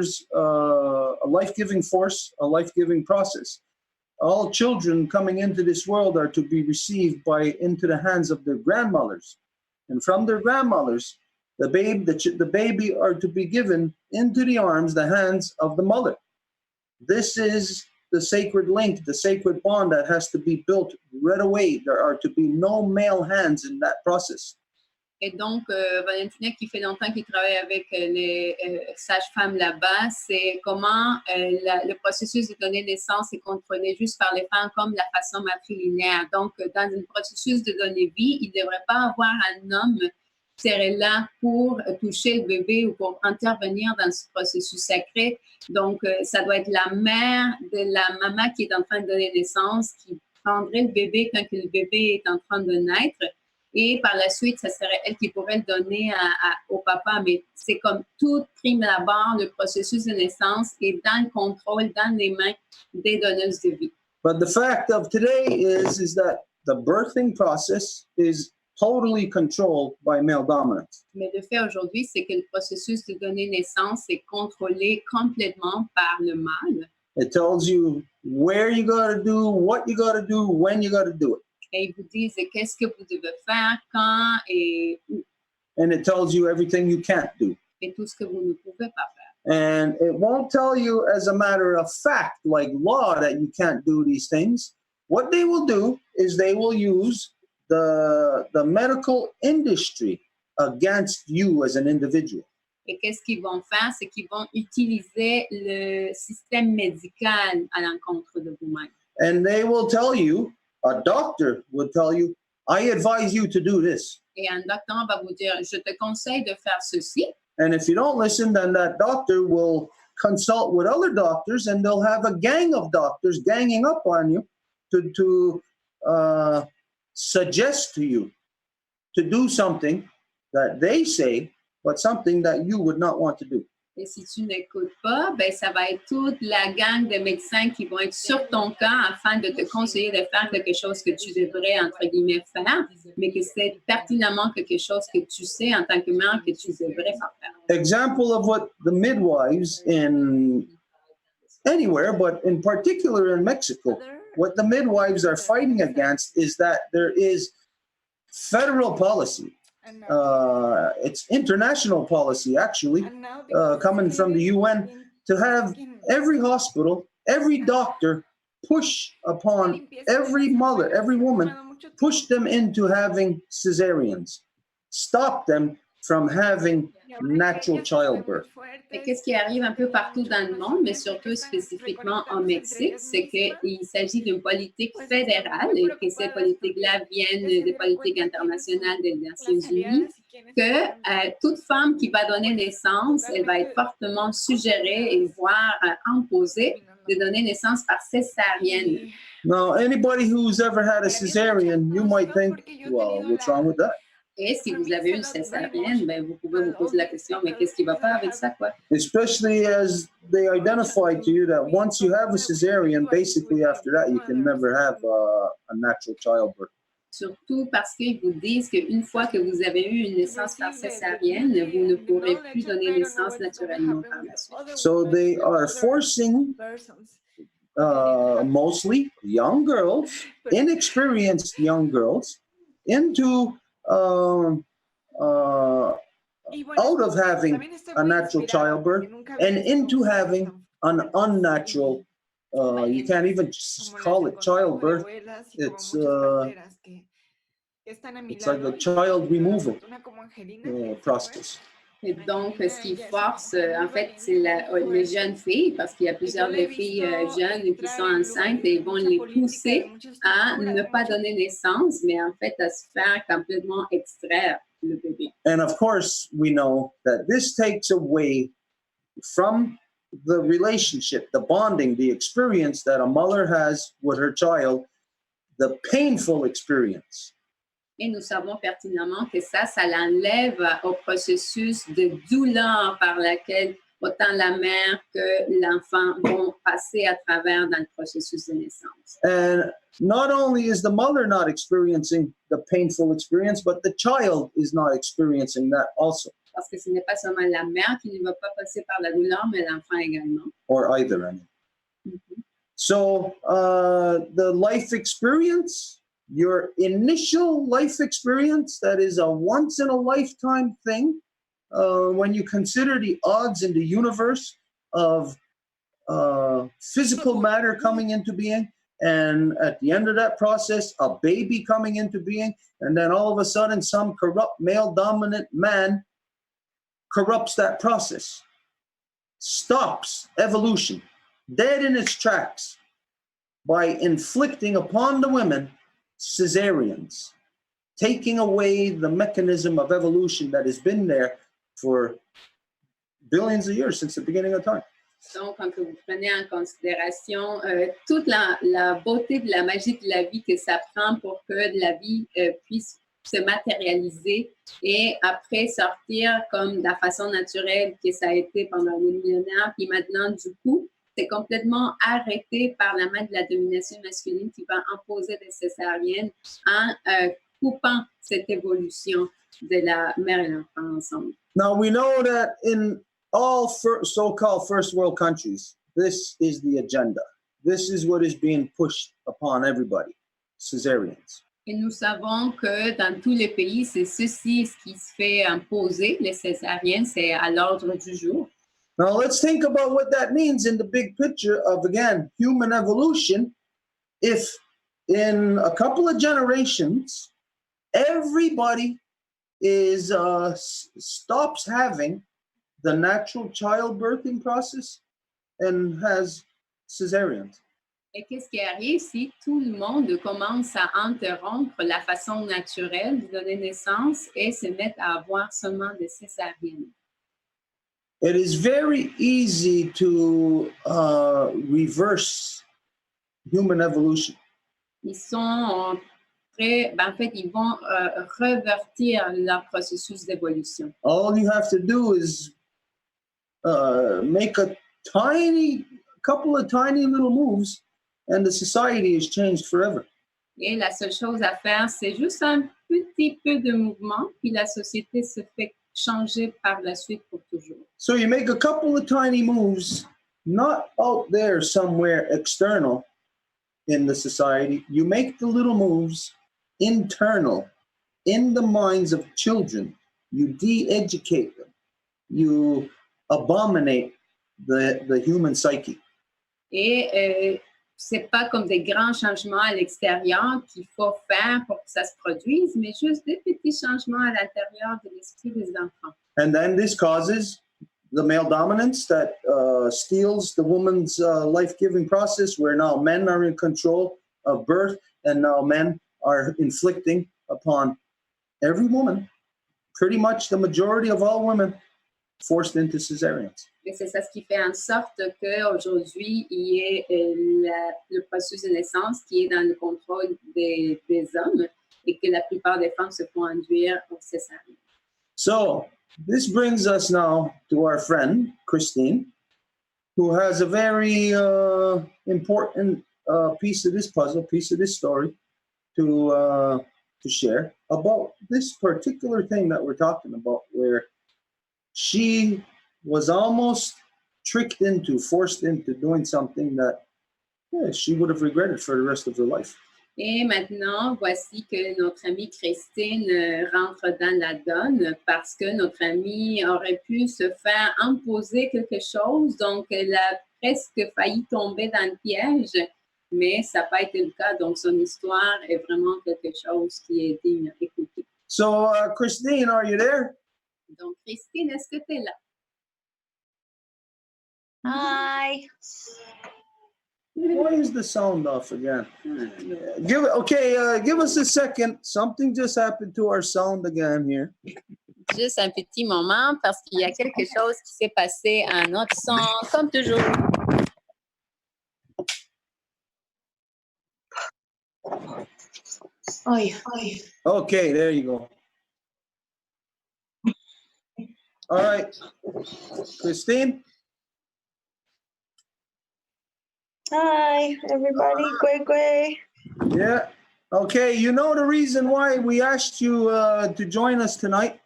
force, a life-giving process. All children coming into this world are to be received into the hands of their grandmothers. And from their grandmothers, the baby are to be given into the arms, the hands of the mother. This is the sacred link, the sacred bond that has to be built right away. There are to be no male hands in that process. Et donc, Valentina, qui fait longtemps qu'il travaille avec les sages-femmes là-bas, c'est comment le processus de donner naissance est contrôlé juste par les femmes comme la façon matrilinéaire. Donc, dans un processus de donner vie, il ne devrait pas avoir un homme qui serait là pour toucher le bébé ou pour intervenir dans ce processus sacré. Donc, ça doit être la mère de la maman qui est en train de donner naissance, qui prendrait le bébé quand le bébé est en train de naître. Et par la suite, ça serait elle qui pourrait le donner au papa. Mais c'est comme tout prime d'abord, le processus de naissance est dans le contrôle, dans les mains des donneuses de vie. But the fact of today is that the birthing process is totally controlled by male dominance. Mais le fait aujourd'hui, c'est que le processus de donner naissance est contrôlé complètement par le mâle. It tells you where you got to do, what you got to do, when you got to do it. Et ils vous disent qu'est-ce que vous devez faire, quand et où. And it tells you everything you can't do. Et tout ce que vous ne pouvez pas faire. And it won't tell you as a matter of fact, like law, that you can't do these things. What they will do is they will use the medical industry against you as an individual. Et qu'est-ce qu'ils vont faire? C'est qu'ils vont utiliser le système médical à l'encontre de vous-même. And they will tell you, A doctor would tell you, I advise you to do this. Et un docteur va vous dire, je te conseille de faire ceci. And if you don't listen, then that doctor will consult with other doctors, and they'll have a gang of doctors ganging up on you to suggest to you to do something that they say, but something that you would not want to do. Et si tu n'écoutes pas, ben ça va être toute la gang de médecins qui vont être sur ton cas afin de te conseiller de faire quelque chose que tu devrais, entre guillemets, faire, mais que c'est pertinemment quelque chose que tu sais en tant que mère que tu devrais faire. Example of what the midwives in anywhere, but in particular in Mexico, what the midwives are fighting against is that there is federal policy. It's international policy, actually, coming from the UN, to have every hospital, every doctor push upon every mother, every woman, push them into having cesareans, stop them from having natural childbirth. Et qu'est-ce qui arrive un peu partout dans le monde, mais surtout spécifiquement au Mexique, c'est qu'il s'agit d'une politique fédérale et que ces politiques-là viennent des politiques internationales des Nations Unies, que toute femme qui va donner naissance, elle va être fortement suggérée et voire imposée de donner naissance par césarienne. Now, anybody who's ever had a cesarean, you might think, well, what's wrong with that? Et si vous avez une césarienne, ben vous pouvez vous poser la question, mais qu'est-ce qui va pas avec ça, quoi? Especially as they identify to you that once you have a cesarean, basically after that, you can never have a natural childbirth. Surtout parce qu'ils vous disent qu'une fois que vous avez eu une naissance par césarienne, vous ne pourrez plus donner naissance naturellement par la suite. So they are forcing mostly young girls, inexperienced young girls, into out of having a natural childbirth and into having an unnatural, you can't even call it childbirth, it's like a child removal process. Et donc, ce qui force, en fait, c'est les jeunes filles, parce qu'il y a plusieurs des filles jeunes qui sont enceintes et vont les pousser à ne pas donner naissance, mais en fait, à se faire complètement extraire le bébé. And of course, we know that this takes away from the relationship, the bonding, the experience that a mother has with her child, the painful experience. Et nous savons pertinemment que ça l'enlève au processus de douleur par laquelle autant la mère que l'enfant vont passer à travers dans le processus de naissance. And not only is the mother not experiencing the painful experience, but the child is not experiencing that also. Parce que ce n'est pas seulement la mère qui ne va pas passer par la douleur, mais l'enfant également. Or either, I mean. Mm-hmm. So the life experience, your initial life experience, that is a once in a lifetime thing. When you consider the odds in the universe of physical matter coming into being, and at the end of that process, a baby coming into being, and then all of a sudden some corrupt male-dominant man corrupts that process, stops evolution dead in its tracks by inflicting upon the women cesareans, taking away the mechanism of evolution that has been there for billions of years, since the beginning of time. Donc, quand vous prenez en considération toute la beauté de la magie de la vie que ça prend pour que la vie puisse se matérialiser et après sortir comme de la façon naturelle que ça a été pendant des millénaires, puis maintenant, du coup, c'est complètement arrêté par la main de la domination masculine qui va imposer des césariennes en coupant cette évolution de la mère et l'enfant ensemble. Now, we know that in all so-called first world countries, this is the agenda. This is what is being pushed upon everybody, cesareans. Et nous savons que dans tous les pays, c'est ceci ce qui se fait imposer, les césariennes, c'est à l'ordre du jour. Now, let's think about what that means in the big picture of, again, human evolution. If in a couple of generations, everybody stops having the natural childbirthing process and has cesareans. Et qu'est-ce qui arrive si tout le monde commence à interrompre la façon naturelle de donner naissance et se mettre à avoir seulement des césariennes? It is very easy to reverse human evolution. Ils sont en fait, ils vont revertir leur processus d'évolution. All you have to do is make a couple of tiny little moves, and the society is changed forever. Et la seule chose à faire, c'est juste un petit peu de mouvement, puis la société se fait changer par la suite pour toujours. So you make a couple of tiny moves, not out there somewhere external in the society. You make the little moves internal, in the minds of children. You de-educate them. You abominate the human psyche. Et c'est pas comme des grands changements à l'extérieur qu'il faut faire pour que ça se produise, mais juste des petits changements à l'intérieur de l'esprit des enfants. And then this causes the male dominance that steals the woman's life-giving process, where now men are in control of birth, and now men are inflicting upon every woman, pretty much the majority of all women, forced into cesareans. Et c'est ça ce qui fait en sorte qu'aujourd'hui, il y ait le processus de naissance qui est dans le contrôle des hommes et que la plupart des femmes se font induire au césarienne. So this brings us now to our friend, Christine, who has a very important piece of this puzzle, piece of this story to share about this particular thing that we're talking about, where she was almost forced into doing something that she would have regretted for the rest of her life. Et maintenant, voici que notre amie Christine rentre dans la donne parce que notre amie aurait pu se faire imposer quelque chose, donc elle a presque failli tomber dans le piège, mais ça n'a pas été le cas, donc son histoire est vraiment quelque chose qui a été écouté. So, Christine, are you there? Donc, Christine, est-ce que tu es là? Hi. Why is the sound off again? Give us a second. Something just happened to our sound again here. Juste un petit moment parce qu'il y a quelque chose qui s'est passé à notre son, comme toujours. Okay, there you go. All right, Christine. Hi, everybody. Gwe. Yeah. Okay, you know the reason why we asked you to join us tonight,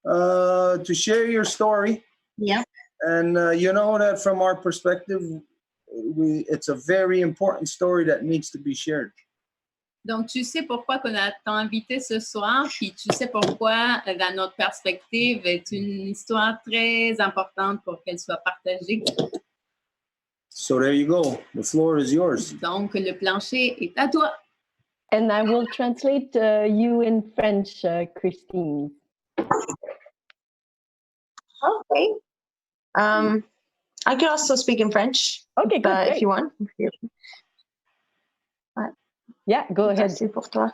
to share your story. Yeah. And you know that from our perspective, it's a very important story that needs to be shared. Donc, tu sais pourquoi qu'on t'a invité ce soir, puis tu sais pourquoi, dans notre perspective, est une histoire très importante pour qu'elle soit partagée. So there you go. The floor is yours. Donc, le plancher est à toi. And I will translate you in French, Christine. Okay. I can also speak in French. Okay, good. If you want. Yeah, go ahead. C'est pour toi.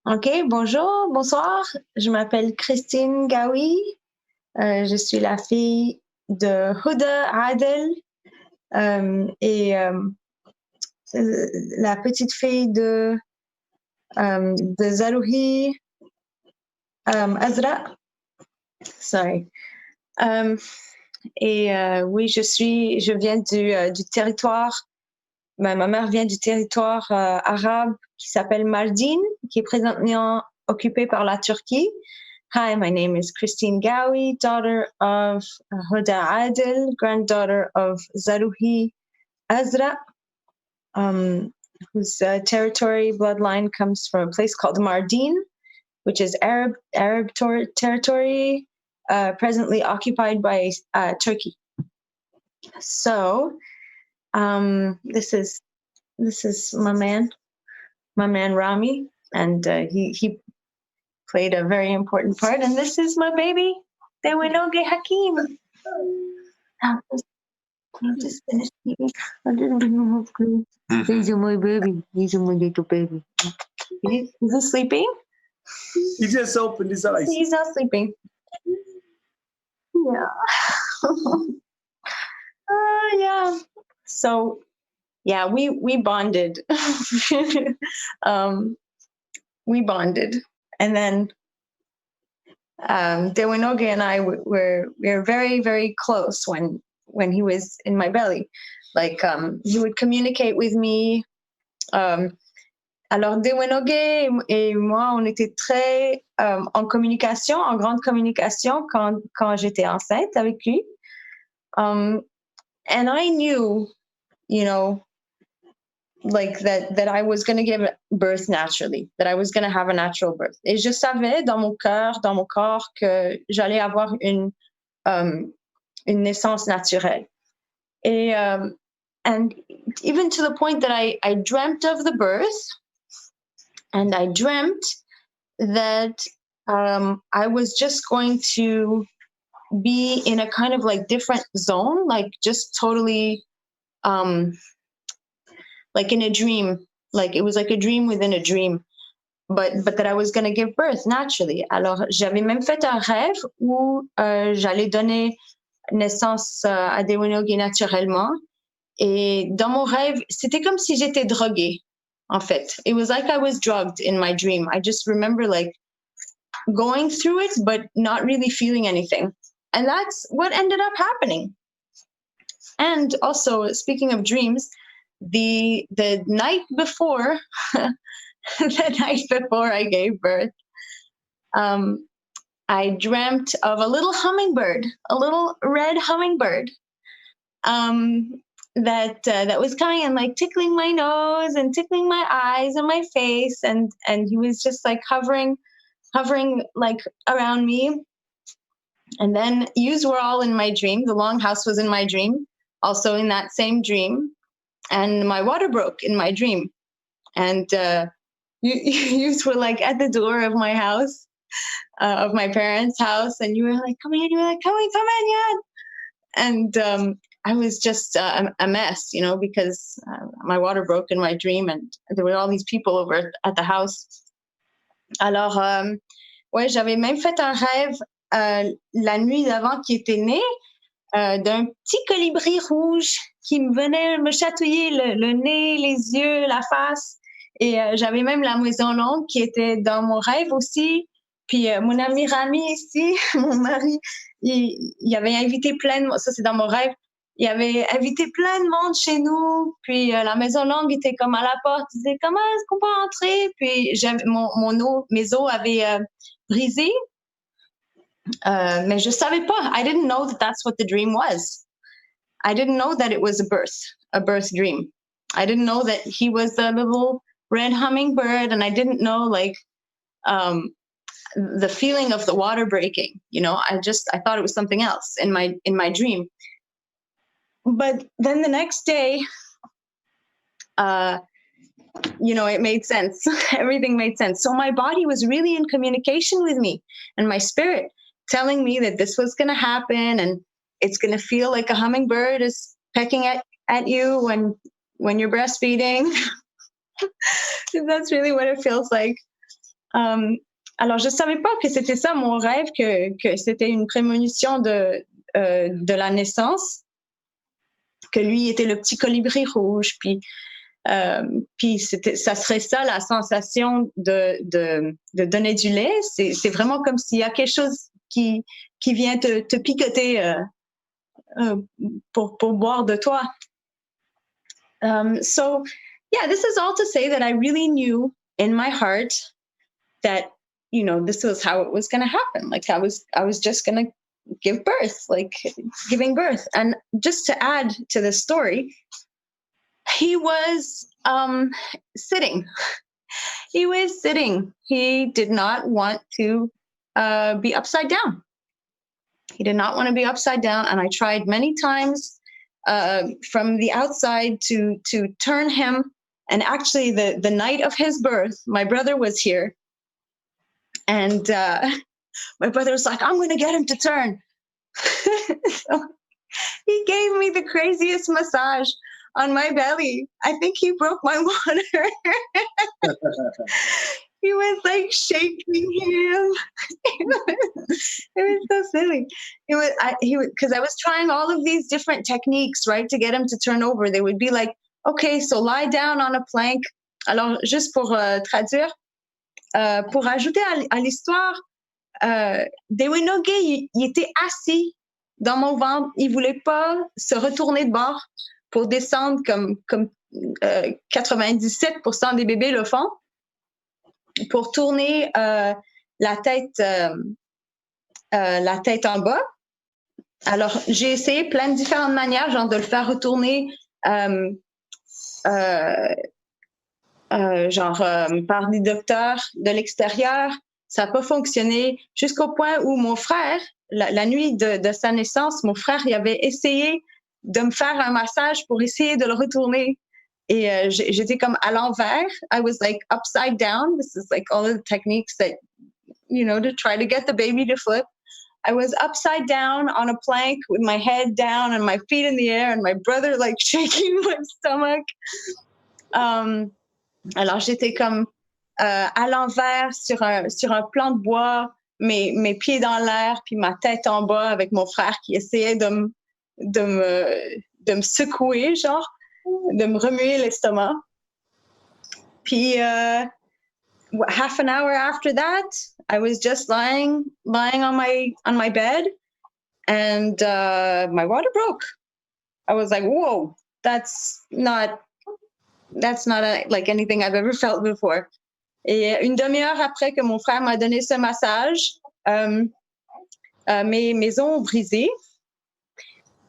Ok, bonjour, bonsoir. Je m'appelle Christine Gawi. Je suis la fille de Huda Adel et la petite fille de Zarouhi Azra. Sorry. Oui, je viens du territoire. Ma mère vient du territoire arabe qui s'appelle Mardin, qui est présentement occupé par la Turquie. Hi, my name is Christine Gawi, daughter of Huda Adel, granddaughter of Zarouhi Azra, whose territory bloodline comes from a place called Mardin, which is Arab territory presently occupied by Turkey. So, this is my man Rami, and he played a very important part. And this is my baby, Dewinoge Hakim. I just finished eating. I didn't bring him up close. He's my baby. He's my little baby. Is he sleeping? He just opened his eyes. He's not sleeping. Yeah. Yeah. So, yeah, we bonded. We bonded, and then Dewinoge and I were very, very close when he was in my belly. Like he would communicate with me. Alors Dewinoge et moi, on était très en communication, en grande communication quand j'étais enceinte avec lui. And I knew, you know, like that I was going to give birth naturally, that I was going to have a natural birth. Et je savais dans mon cœur, dans mon corps, que j'allais avoir une naissance naturelle. Et and even to the point that I dreamt of the birth, and I dreamt that I was just going to be in a kind of like different zone, like just totally like in a dream, like it was like a dream within a dream, but that I was going to give birth naturally. Alors, j'avais même fait un rêve où j'allais donner naissance à Dewinoge naturellement. Et dans mon rêve, c'était comme si j'étais droguée, en fait. It was like I was drugged in my dream. I just remember like going through it, but not really feeling anything. And that's what ended up happening. And also, speaking of dreams, the night before, the night before I gave birth, I dreamt of a little hummingbird, a little red hummingbird, that was coming and like tickling my nose and tickling my eyes and my face, and he was just like hovering like around me. And then yous were all in my dream. The longhouse was in my dream, also in that same dream. And my water broke in my dream. And you were like at the door of my house, of my parents' house. And you were like, come in. You were like, come in, yeah. And I was just a mess, you know, because my water broke in my dream and there were all these people over at the house. Alors, ouais, j'avais même fait un rêve la nuit d'avant qui était né, d'un petit colibri rouge qui me venait me chatouiller le nez, les yeux, la face. Et j'avais même la maison longue qui était dans mon rêve aussi. Puis mon ami Rami ici, mon mari, il avait invité plein de monde, ça c'est dans mon rêve, il avait invité plein de monde chez nous. Puis la maison longue était comme à la porte, il disait comment est-ce qu'on peut entrer? Puis mes os avaient brisé. Mais je savais pas. I didn't know that that's what the dream was. I didn't know that it was a birth dream. I didn't know that he was the little red hummingbird, and I didn't know like the feeling of the water breaking. You know, I thought it was something else in my dream. But then the next day, you know, it made sense. Everything made sense. So my body was really in communication with me, and my spirit telling me that this was going to happen, and it's going to feel like a hummingbird is pecking at you when you're breastfeeding. That's really what it feels like. Alors, je savais pas que c'était ça mon rêve, que c'était une prémonition de la naissance, que lui était le petit colibri rouge, puis ça serait ça la sensation de donner du lait. C'est vraiment comme s'il y a quelque chose qui vient te picoter pour boire de toi. So yeah, this is all to say that I really knew in my heart that, you know, this was how it was going to happen. Like I was just going to give birth, like giving birth. And just to add to the story, he was sitting. He was sitting. He did not want to be upside down. He did not want to be upside down. And I tried many times from the outside to turn him. And actually the night of his birth, my brother was here. And my brother was like, I'm going to get him to turn. So He gave me the craziest massage on my belly. I think he broke my water. He was like shaking him. It was so silly. Because I was trying all of these different techniques, right, to get him to turn over. They would be like, okay, so lie down on a plank. Alors, juste pour traduire, pour ajouter à l'histoire, Dewinoge, il était assis dans mon ventre. Il voulait pas se retourner de bord pour descendre comme 97% des bébés le font, pour tourner la tête en bas. Alors, j'ai essayé plein de différentes manières, genre de le faire retourner par des docteurs de l'extérieur. Ça n'a pas fonctionné jusqu'au point où mon frère, la nuit de sa naissance, mon frère, il avait essayé de me faire un massage pour essayer de le retourner. Et j'étais comme à l'envers. I was like upside down. This is like all the techniques that, to try to get the baby to flip. I was upside down on a plank with my head down and my feet in the air and my brother like shaking my stomach. Alors j'étais comme à l'envers sur un plan de bois, mes pieds dans l'air, puis ma tête en bas avec mon frère qui essayait de me secouer, genre, de me remuer l'estomac. Puis half an hour after that, I was just lying on my bed, and my water broke. I was like, whoa, that's not like anything I've ever felt before. Et une demi-heure après que mon frère m'a donné ce massage, mes os ont brisé.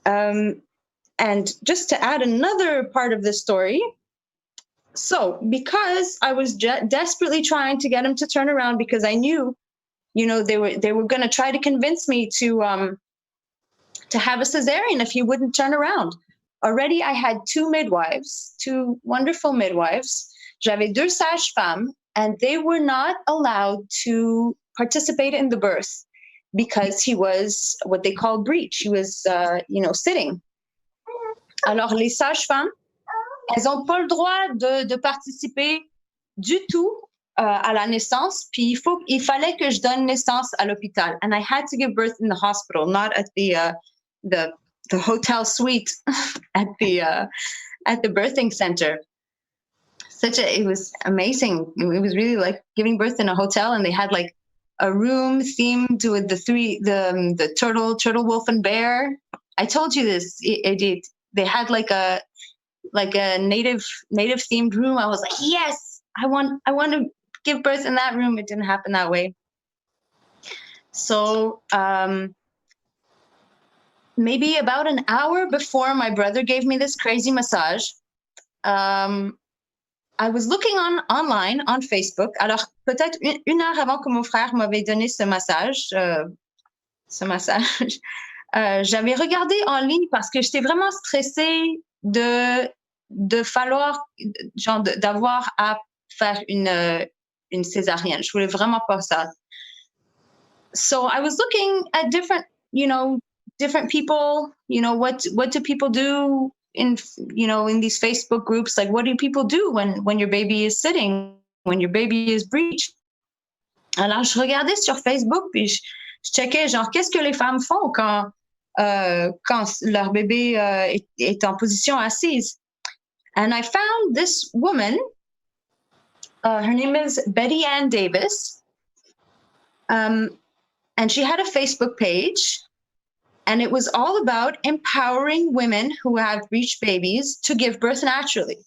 And just to add another part of the story, so because I was desperately trying to get him to turn around, because I knew, they were going to try to convince me to have a cesarean if he wouldn't turn around. Already I had two wonderful midwives. J'avais 2 sages-femmes, and they were not allowed to participate in the birth because he was what they call breech. He was, sitting. Alors, les sages-femmes, elles n'ont pas le droit de participer du tout à la naissance. Puis, il fallait que je donne naissance à l'hôpital. And I had to give birth in the hospital, not at the hotel suite at the birthing center. It was amazing. It was really like giving birth in a hotel, and they had like a room themed with the turtle, wolf, and bear. I told you this, Edith. They had like a native themed room. I was like, yes, I want to give birth in that room. It didn't happen that way. So maybe about an hour before my brother gave me this crazy massage, I was looking online on Facebook. Alors peut-être une heure avant que mon frère m'avait donné ce massage, j'avais regardé en ligne parce que j'étais vraiment stressée de falloir, genre d'avoir à faire une césarienne. Je voulais vraiment pas ça. So I was looking at different people, what do people do in these Facebook groups? Like, what do people do when your baby is sitting, when your baby is breech? Alors, je regardais sur Facebook, puis je checkais, genre, qu'est-ce que les femmes font quand leur bébé est en position assise. And I found this woman, her name is Betty Ann Davis, and she had a Facebook page, and it was all about empowering women who have breech babies to give birth naturally.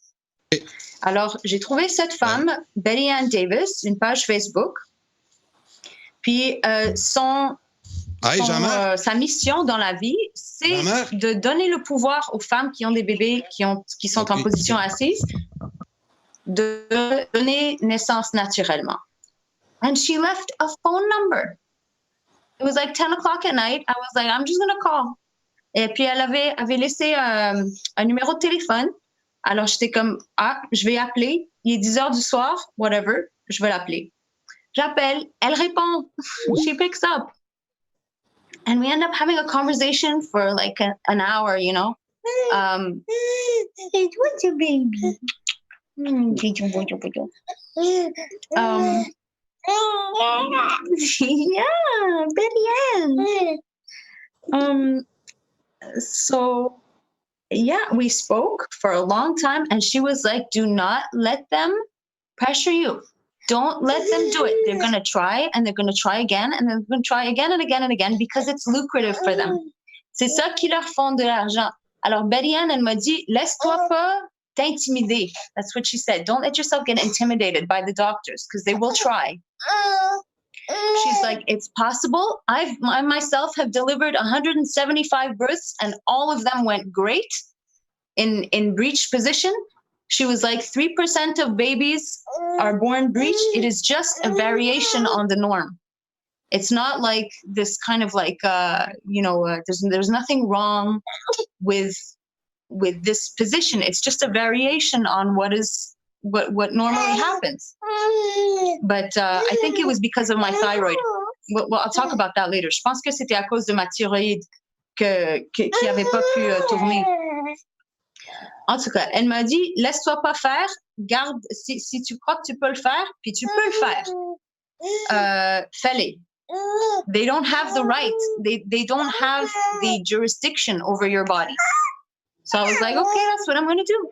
Alors, j'ai trouvé cette femme, Betty Ann Davis, une page Facebook, puis sa mission dans la vie, c'est de donner le pouvoir aux femmes qui ont des bébés qui sont en position assise, de donner naissance naturellement. And she left a phone number. It was like 10 o'clock at night. I was like, I'm just going to call. Et puis, elle avait laissé un numéro de téléphone. Alors, j'étais comme, je vais appeler. Il est 10 heures du soir, whatever. Je vais l'appeler. J'appelle. Elle répond. She picks up. And we end up having a conversation for like an hour, you know. What's your baby? Yeah, Betty Ann. So yeah, we spoke for a long time, and she was like, do not let them pressure you. Don't let them do it. They're going to try, and they're going to try again, and they're going to try again and again and again, because it's lucrative for them. C'est ça qui leur font de l'argent. Alors, Betty Ann, elle m'a dit, laisse-toi pas t'intimider. That's what she said. Don't let yourself get intimidated by the doctors, because they will try. She's like, it's possible. I myself have delivered 175 births, and all of them went great in breech position. She was like, 3% of babies are born breech. It is just a variation on the norm. It's not like this kind of like, there's nothing wrong with this position. It's just a variation on what normally happens. But I think it was because of my thyroid. Well, I'll talk about that later. Je pense que c'était à cause de ma thyroïde qui avait pas pu tourner. En tout cas, elle m'a dit, laisse-toi pas faire, garde, si tu crois que tu peux le faire, puis tu peux le faire, fais-le. They don't have the right, they don't have the jurisdiction over your body. So I was like, okay, that's what I'm going to do.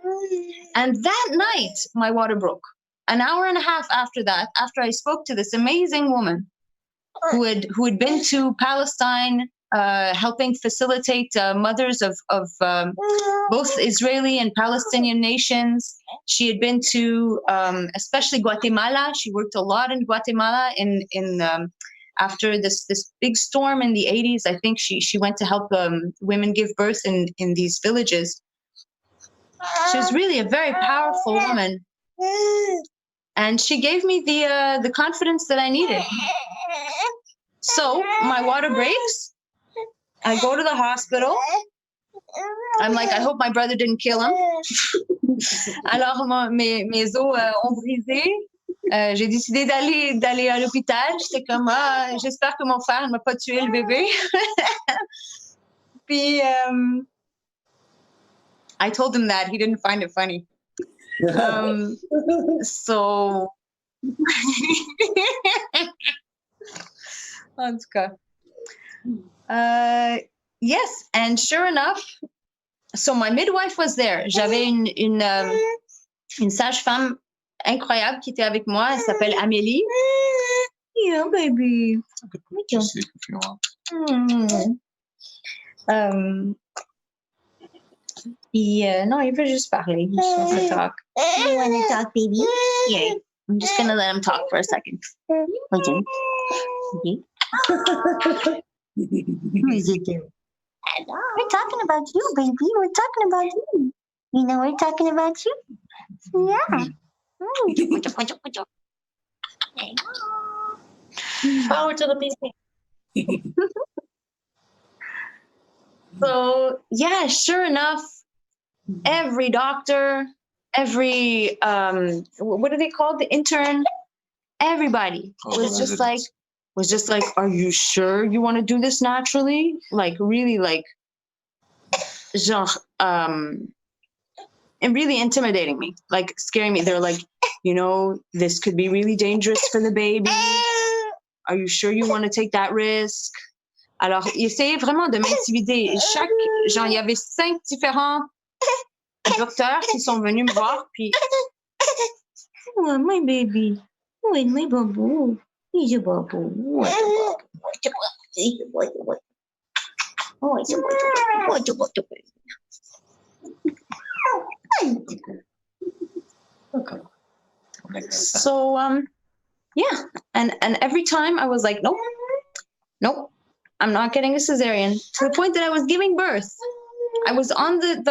And that night, my water broke. An hour and a half after that, after I spoke to this amazing woman who had been to Palestine, helping facilitate mothers of both Israeli and Palestinian nations. She had been to especially Guatemala. She worked a lot in Guatemala in after this big storm in the 80s. I think she went to help women give birth in these villages. She was really a very powerful woman, and she gave me the confidence that I needed. So my water breaks. I go to the hospital. I'm like, I hope my brother didn't kill him. Alors, mes os ont brisé. J'ai décidé d'aller à l'hôpital. J'étais comme, j'espère que mon frère ne m'a pas tué le bébé. Puis, I told him that. He didn't find it funny. So, en tout cas. Yes, and sure enough, so my midwife was there. J'avais une sage-femme incroyable qui était avec moi. Elle s'appelle Amélie. Yeah, baby. No, il veut juste parler. You want to talk, baby? Yeah. I'm just going to let him talk for a second. Okay. We're talking about you, baby. We're talking about you. You know, we're talking about you. Yeah. Power to the people. So, yeah, sure enough, every doctor, every, what are they called? The intern, everybody was just like, are you sure you want to do this naturally? Like, really, like, genre, and really intimidating me, like scaring me. They're like, you know, this could be really dangerous for the baby. Are you sure you want to take that risk? Alors, ils essayaient vraiment de m'intimider. Genre, il y avait 5 différents docteurs qui sont venus me voir, puis, oh, my baby, oh, my babou. He's a bubble. So yeah, and every time I was like, nope, I'm not getting a cesarean. To the point that I was giving birth. I was on the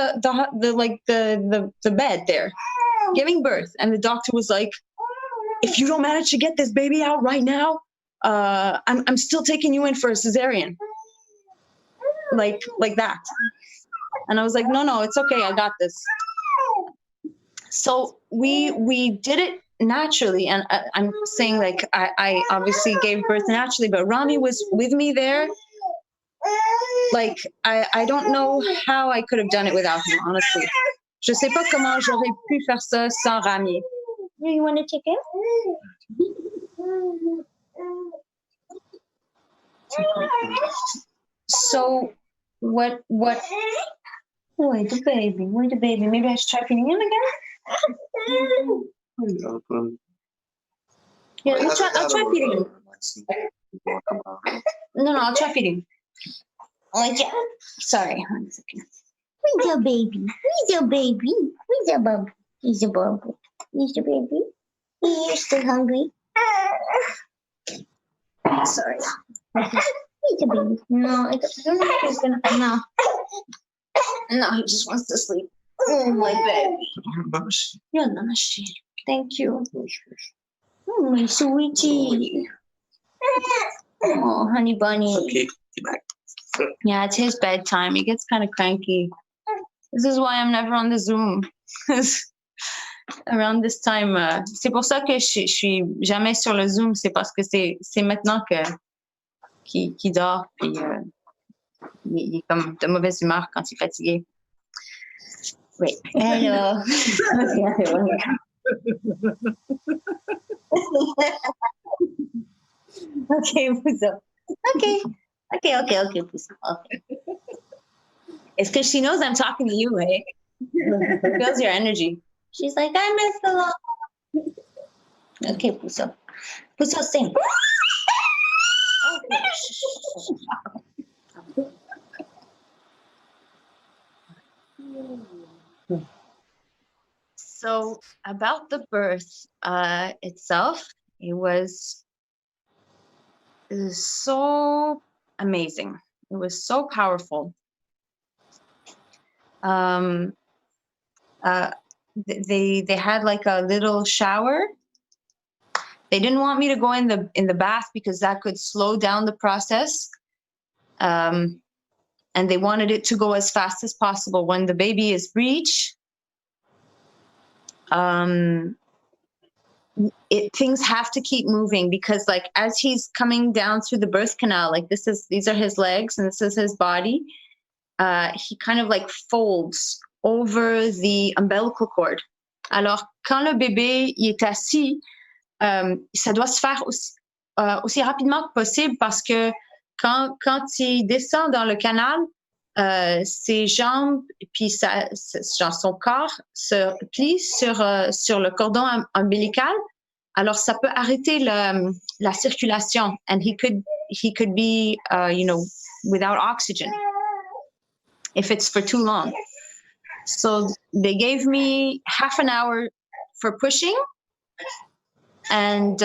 bed there, giving birth, and the doctor was like, if you don't manage to get this baby out right now, I'm still taking you in for a cesarean. Like that. And I was like, no, it's okay. I got this. So we did it naturally. And I'm saying, like, I obviously gave birth naturally, but Rami was with me there. Like, I don't know how I could have done it without him, honestly. Je sais pas comment j'aurais pu faire ça sans Rami. You want to take it? So, what? Wait, the baby. Maybe I should try feeding him again? Yeah, I'll try feeding him. No, I'll try feeding. Like, yeah. Sorry. 1 second. Where's your baby? Where's your baby? Where's your baby? He's your baby. He's your baby. You're still hungry? Sorry. He's your baby. No, I don't know if he's gonna. No, he just wants to sleep. Oh, my baby. You're nasty. Thank you. Oh, my sweetie. Oh, honey bunny. Okay, get back. Yeah, it's his bedtime. He gets kind of cranky. This is why I'm never on the Zoom. Around this time, c'est pour ça que je suis jamais sur le Zoom. C'est parce que c'est maintenant qu'il dort. Puis il est comme de mauvaise humeur quand il est fatigué. Oui. Hello. Okay, Puso. Okay, Puso. Okay. It's because she knows I'm talking to you, right? She feels your energy. She's like, I miss the law. Okay, Puso. Puso, sing. So about the birth itself, it was so amazing. It was so powerful. They had like a little shower. They didn't want me to go in the bath because that could slow down the process. And they wanted it to go as fast as possible. When the baby is breech, things have to keep moving because, like, as he's coming down through the birth canal, like these are his legs and this is his body. He kind of like folds over the umbilical cord. Alors, quand le bébé il est assis, ça doit se faire aussi rapidement que possible parce que quand il descend dans le canal, ses jambes puis son corps se plie sur le cordon ombilical. Alors, ça peut arrêter la circulation, and he could be, without oxygen if it's for too long. So they gave me half an hour for pushing, and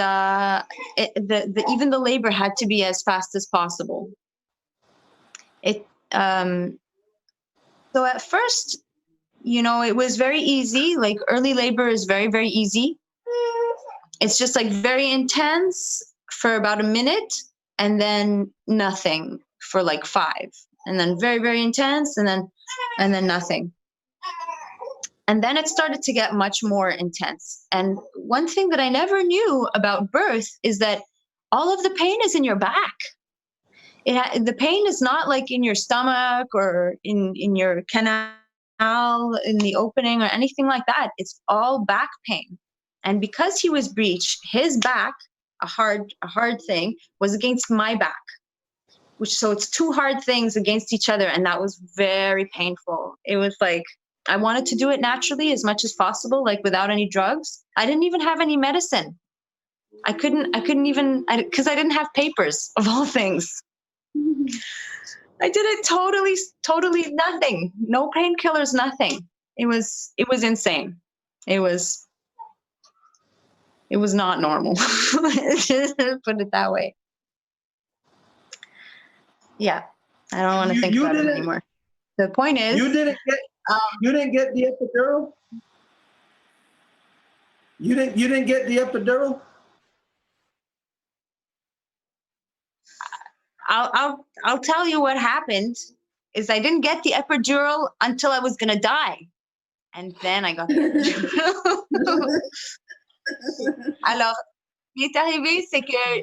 even the labor had to be as fast as possible. So at first, it was very easy. Like, early labor is very, very easy. It's just like very intense for about a minute and then nothing for like 5, and then very, very intense and then nothing. And then it started to get much more intense. And one thing that I never knew about birth is that all of the pain is in your back. The pain is not like in your stomach or in your canal, in the opening or anything like that. It's all back pain. And because he was breech, his back, a hard thing, was against my back. So it's 2 hard things against each other, and that was very painful. It was like, I wanted to do it naturally as much as possible, like without any drugs. I didn't even have any medicine. I couldn't even, because I didn't have papers, of all things. I did it totally nothing. No painkillers, nothing. It was insane. It was not normal. Just put it that way. Yeah, I don't want to think about it anymore. The point is, you didn't get the epidural. You didn't get the epidural. I'll tell you what happened. Is I didn't get the epidural until I was gonna die, and then I got the epidural. Alors, ce qui est arrivé, c'est que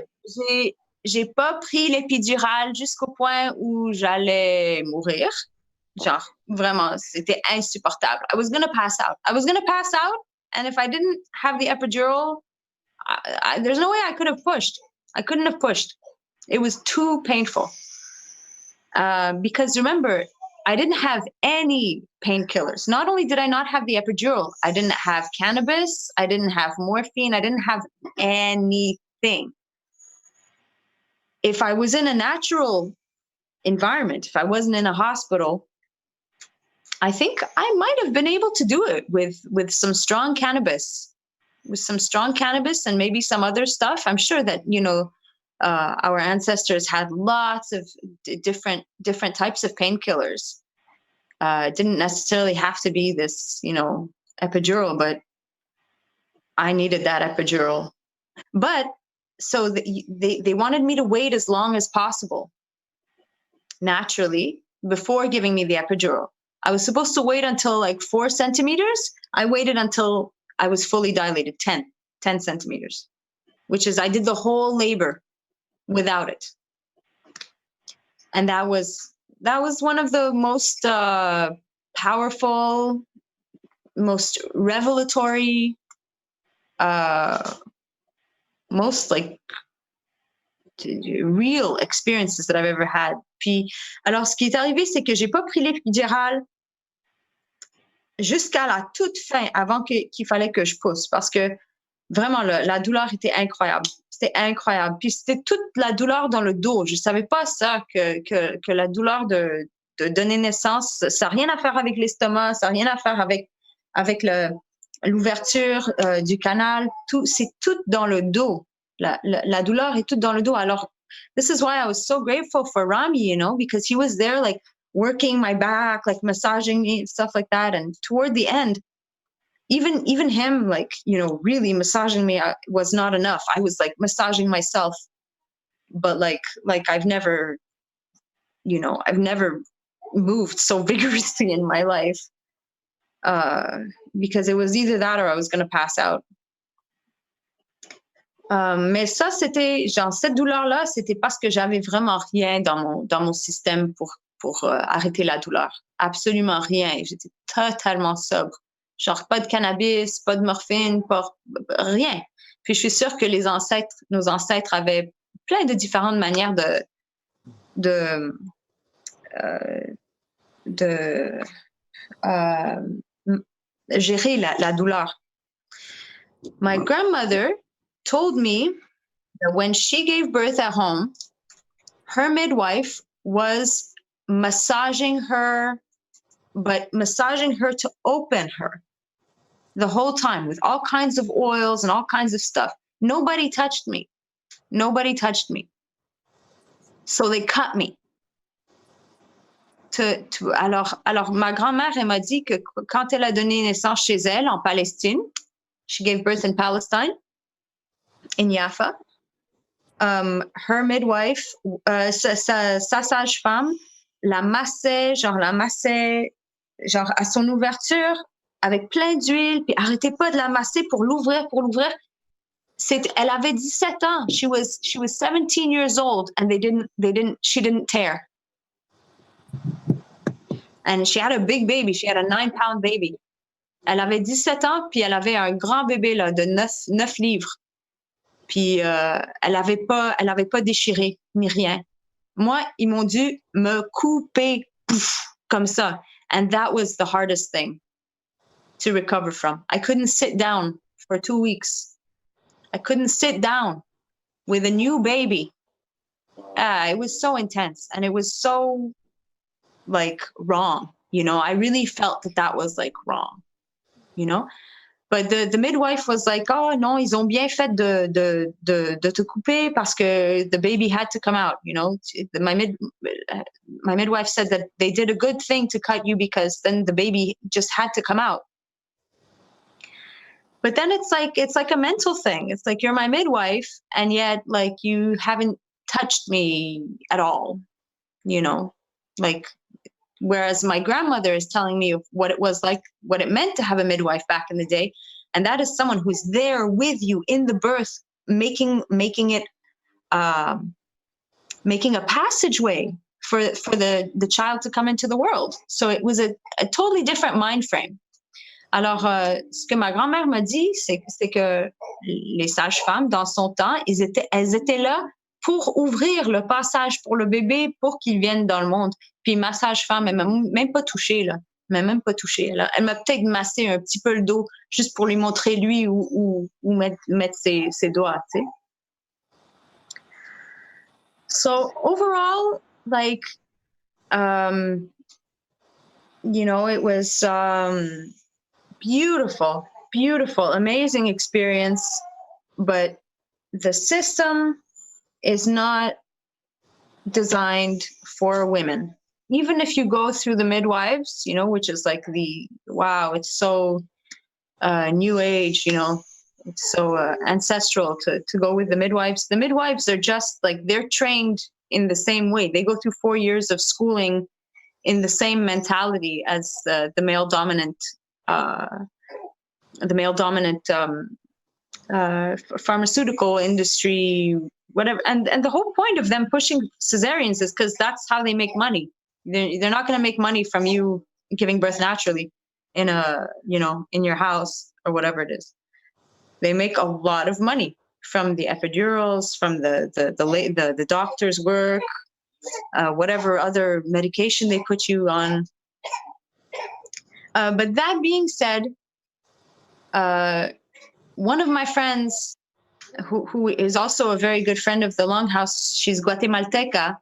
j'ai pas pris l'épidurale jusqu'au point où j'allais mourir. Genre, vraiment, c'était insupportable. I was gonna pass out. And if I didn't have the epidural, there's no way I could have pushed. I couldn't have pushed. It was too painful. Because remember, I didn't have any painkillers. Not only did I not have the epidural, I didn't have cannabis, I didn't have morphine, I didn't have anything. If I was in a natural environment, if I wasn't in a hospital, I think I might have been able to do it with some strong cannabis, and maybe some other stuff. I'm sure that, our ancestors had lots of different types of painkillers. It didn't necessarily have to be this, epidural, but I needed that epidural. But so they wanted me to wait as long as possible, naturally, before giving me the epidural. I was supposed to wait until like 4 centimeters. I waited until I was fully dilated, 10 centimeters, which is, I did the whole labor without it. And that was one of the most powerful, most revelatory, most like real experiences that I've ever had. Puis, alors, ce qui est arrivé, c'est que j'ai pas pris l'épidurale jusqu'à la toute fin, avant qu'il fallait que je pousse, parce que vraiment, la douleur était incroyable. C'était incroyable. Puis c'était toute la douleur dans le dos. Je savais pas ça, que la douleur de donner naissance, ça n'a rien à faire avec l'estomac, ça n'a rien à faire avec l'ouverture du canal. C'est tout dans le dos. La douleur est toute dans le dos. Alors, this is why I was so grateful for Rami, because he was there, like, working my back, like massaging me and stuff like that. And toward the end, even him, like, really massaging me was not enough. I was like massaging myself, but like I've never moved so vigorously in my life, because it was either that or I was going to pass out. Mais ça, c'était genre, cette douleur-là, c'était parce que j'avais vraiment rien dans mon système pour arrêter la douleur. Absolument rien. J'étais totalement sobre. Genre, pas de cannabis, pas de morphine, rien. Puis je suis sûre que nos ancêtres avaient plein de différentes manières de gérer la douleur. My grandmother told me that when she gave birth at home, her midwife was massaging her, but massaging her to open her the whole time with all kinds of oils and all kinds of stuff. Nobody touched me. So they cut me. Alors, ma grand-mère, elle m'a dit que quand elle a donné naissance chez elle, en Palestine, she gave birth in Palestine, in Jaffa, her midwife, sa sage-femme, la massait genre à son ouverture avec plein d'huile, puis arrêtait pas de la masser pour l'ouvrir. Elle avait 17 ans. She was 17 years old, and she didn't tear. And she had a big baby. She had a 9-pound baby. Elle avait 17 ans, puis elle avait un grand bébé là de 9 livres. Puis elle avait pas déchiré ni rien. Moi, ils m'ont dû me couper comme ça. And that was the hardest thing to recover from. I couldn't sit down for 2 weeks. I couldn't sit down with a new baby. It was so intense, and it was so, like, wrong. I really felt that was, like, wrong. But the midwife was like, oh non, ils ont bien fait de te couper parce que the baby had to come out. My midwife said that they did a good thing to cut you because then the baby just had to come out. But then it's like a mental thing. It's like, you're my midwife, and yet, like, you haven't touched me at all. Like, whereas my grandmother is telling me what it was like, what it meant to have a midwife back in the day. And that is someone who's there with you in the birth, making it making a passageway for the child to come into the world. So it was a totally different mind frame. Alors, ce que ma grand-mère m'a dit, c'est que les sages-femmes, dans son temps, elles étaient là pour ouvrir le passage pour le bébé pour qu'il vienne dans le monde. Puis ma sage-femme, elle m'a même pas touchée, là. Elle m'a même pas touchée. Elle m'a peut-être massé un petit peu le dos juste pour lui montrer lui où mettre ses doigts, tu sais. So overall, like, you know, it was beautiful, amazing experience, but the system is not designed for women. Even if you go through the midwives, you know, which is like it's so new age, you know, it's so ancestral to go with the midwives. The midwives are just like, they're trained in the same way. They go through 4 years of schooling in the same mentality as the male dominant pharmaceutical industry, whatever. And the whole point of them pushing cesareans is because that's how they make money. They're not going to make money from you giving birth naturally in your house or whatever it is. They make a lot of money from the epidurals, from the doctor's work, whatever other medication they put you on. But that being said, one of my friends, who is also a very good friend of the Longhouse, she's Guatemalteca,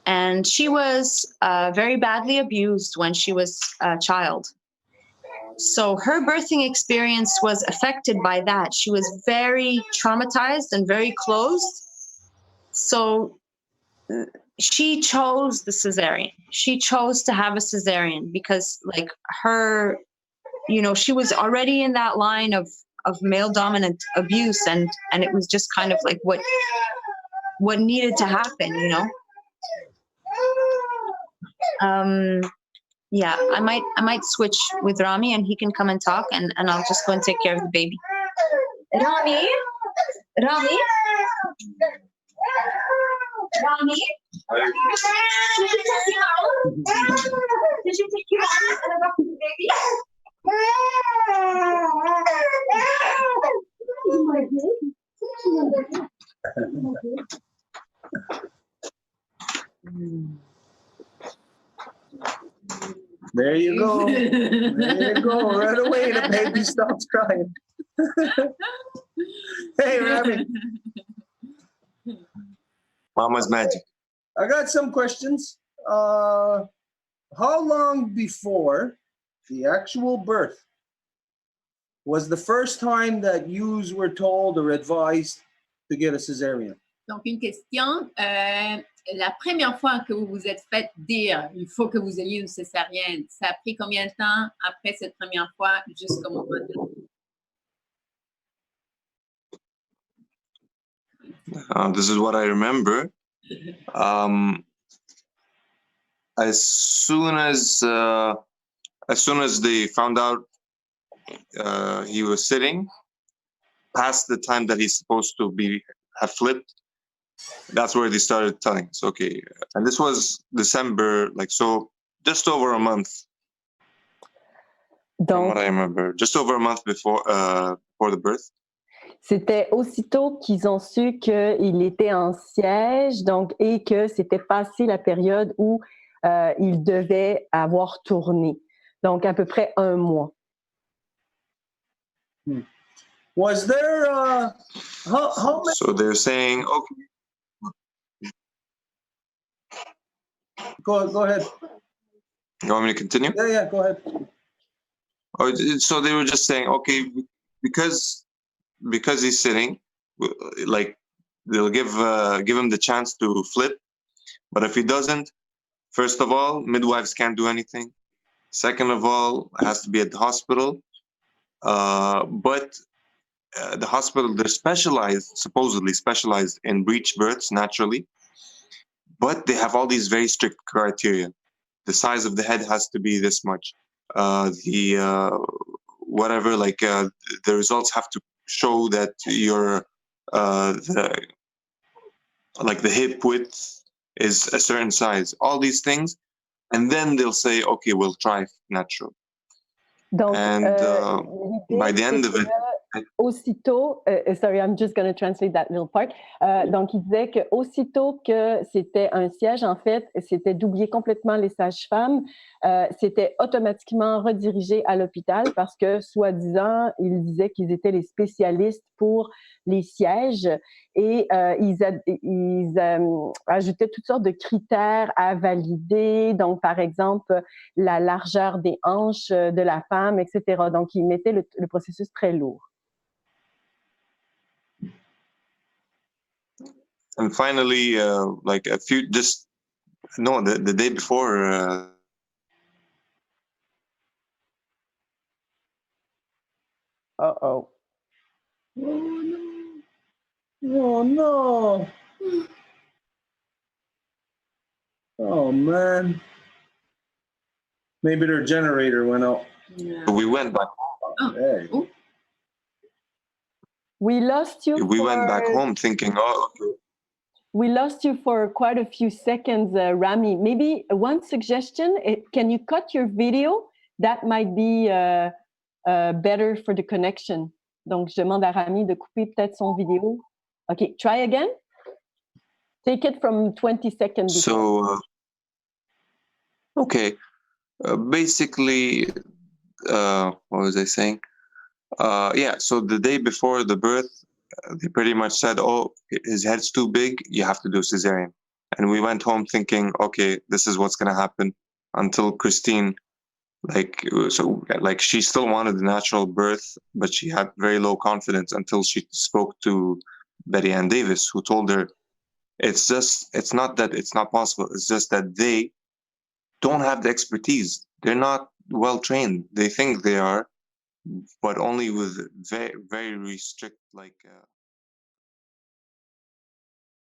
and she was very badly abused when she was a child. So her birthing experience was affected by that. She was very traumatized and very closed. So she chose the cesarean. She chose to have a cesarean because, like, her, you know, she was already in that line of male dominant abuse, and it was just kind of like what needed to happen, you know. Yeah, I might switch with Rami and he can come and talk, and I'll just go and take care of the baby. Rami? Did you take you out and adopt the baby? There you go. There you go. Right away, the baby stops crying. Hey, Rami. Mama's magic. I got some questions. How long before the actual birth was the first time that you were told or advised to get a cesarean? Donc, une question. La première fois que vous vous êtes fait dire il faut que vous ayez une césarienne, ça a pris combien de temps après cette première fois jusqu'au moment de... This is what I remember. As soon as they found out he was sitting past the time that he's supposed to have flipped, that's where they started telling us, okay. And this was December, like, so just over a month. From what I remember, just over a month before the birth. C'était aussitôt qu'ils ont su qu'il était en siège, donc, et que c'était passé la période où il devait avoir tourné. Donc, à peu près 1 mois. Was there how many? So they're saying, okay. Go ahead. You want me to continue? Yeah, go ahead. Oh, so they were just saying, okay, because he's sitting, like, they'll give him the chance to flip, but if he doesn't, first of all, midwives can't do anything. Second of all, it has to be at the hospital. But the hospital, they're supposedly specialized in breech births naturally, but they have all these very strict criteria. The size of the head has to be this much. The results have to show that you're like the hip width is a certain size, all these things, and then they'll say, okay, we'll try natural. Donc, And by the end of it, aussitôt, sorry, I'm just going to translate that little part. Donc, il disait que aussitôt que c'était un siège, en fait, c'était d'oublier complètement les sages-femmes. C'était automatiquement redirigé à l'hôpital parce que, soi-disant, il disait qu'ils étaient les spécialistes pour les sièges et ils ajoutaient toutes sortes de critères à valider. Donc, par exemple, la largeur des hanches de la femme, etc. Donc, ils mettaient le processus très lourd. And finally, like a few, just no, the day before. Uh-oh. Oh no! Oh man! Maybe their generator went out. Yeah. We went back. Hey. We lost you. We went back home thinking, oh. Okay. We lost you for quite a few seconds, Rami. Maybe one suggestion: can you cut your video? That might be better for the connection. Donc, je demande à Rami de couper peut-être son vidéo. Okay, try again. Take it from 20 seconds before. So, okay. Basically, what was I saying? Yeah, so the day before the birth, they pretty much said, oh, his head's too big, you have to do cesarean. And we went home thinking, okay, this is what's going to happen, until Christine, she still wanted the natural birth, but she had very low confidence until she spoke to Betty Ann Davis, who told her, it's not that it's not possible, it's just that they don't have the expertise. They're not well trained. They think they are, but only with very, very strict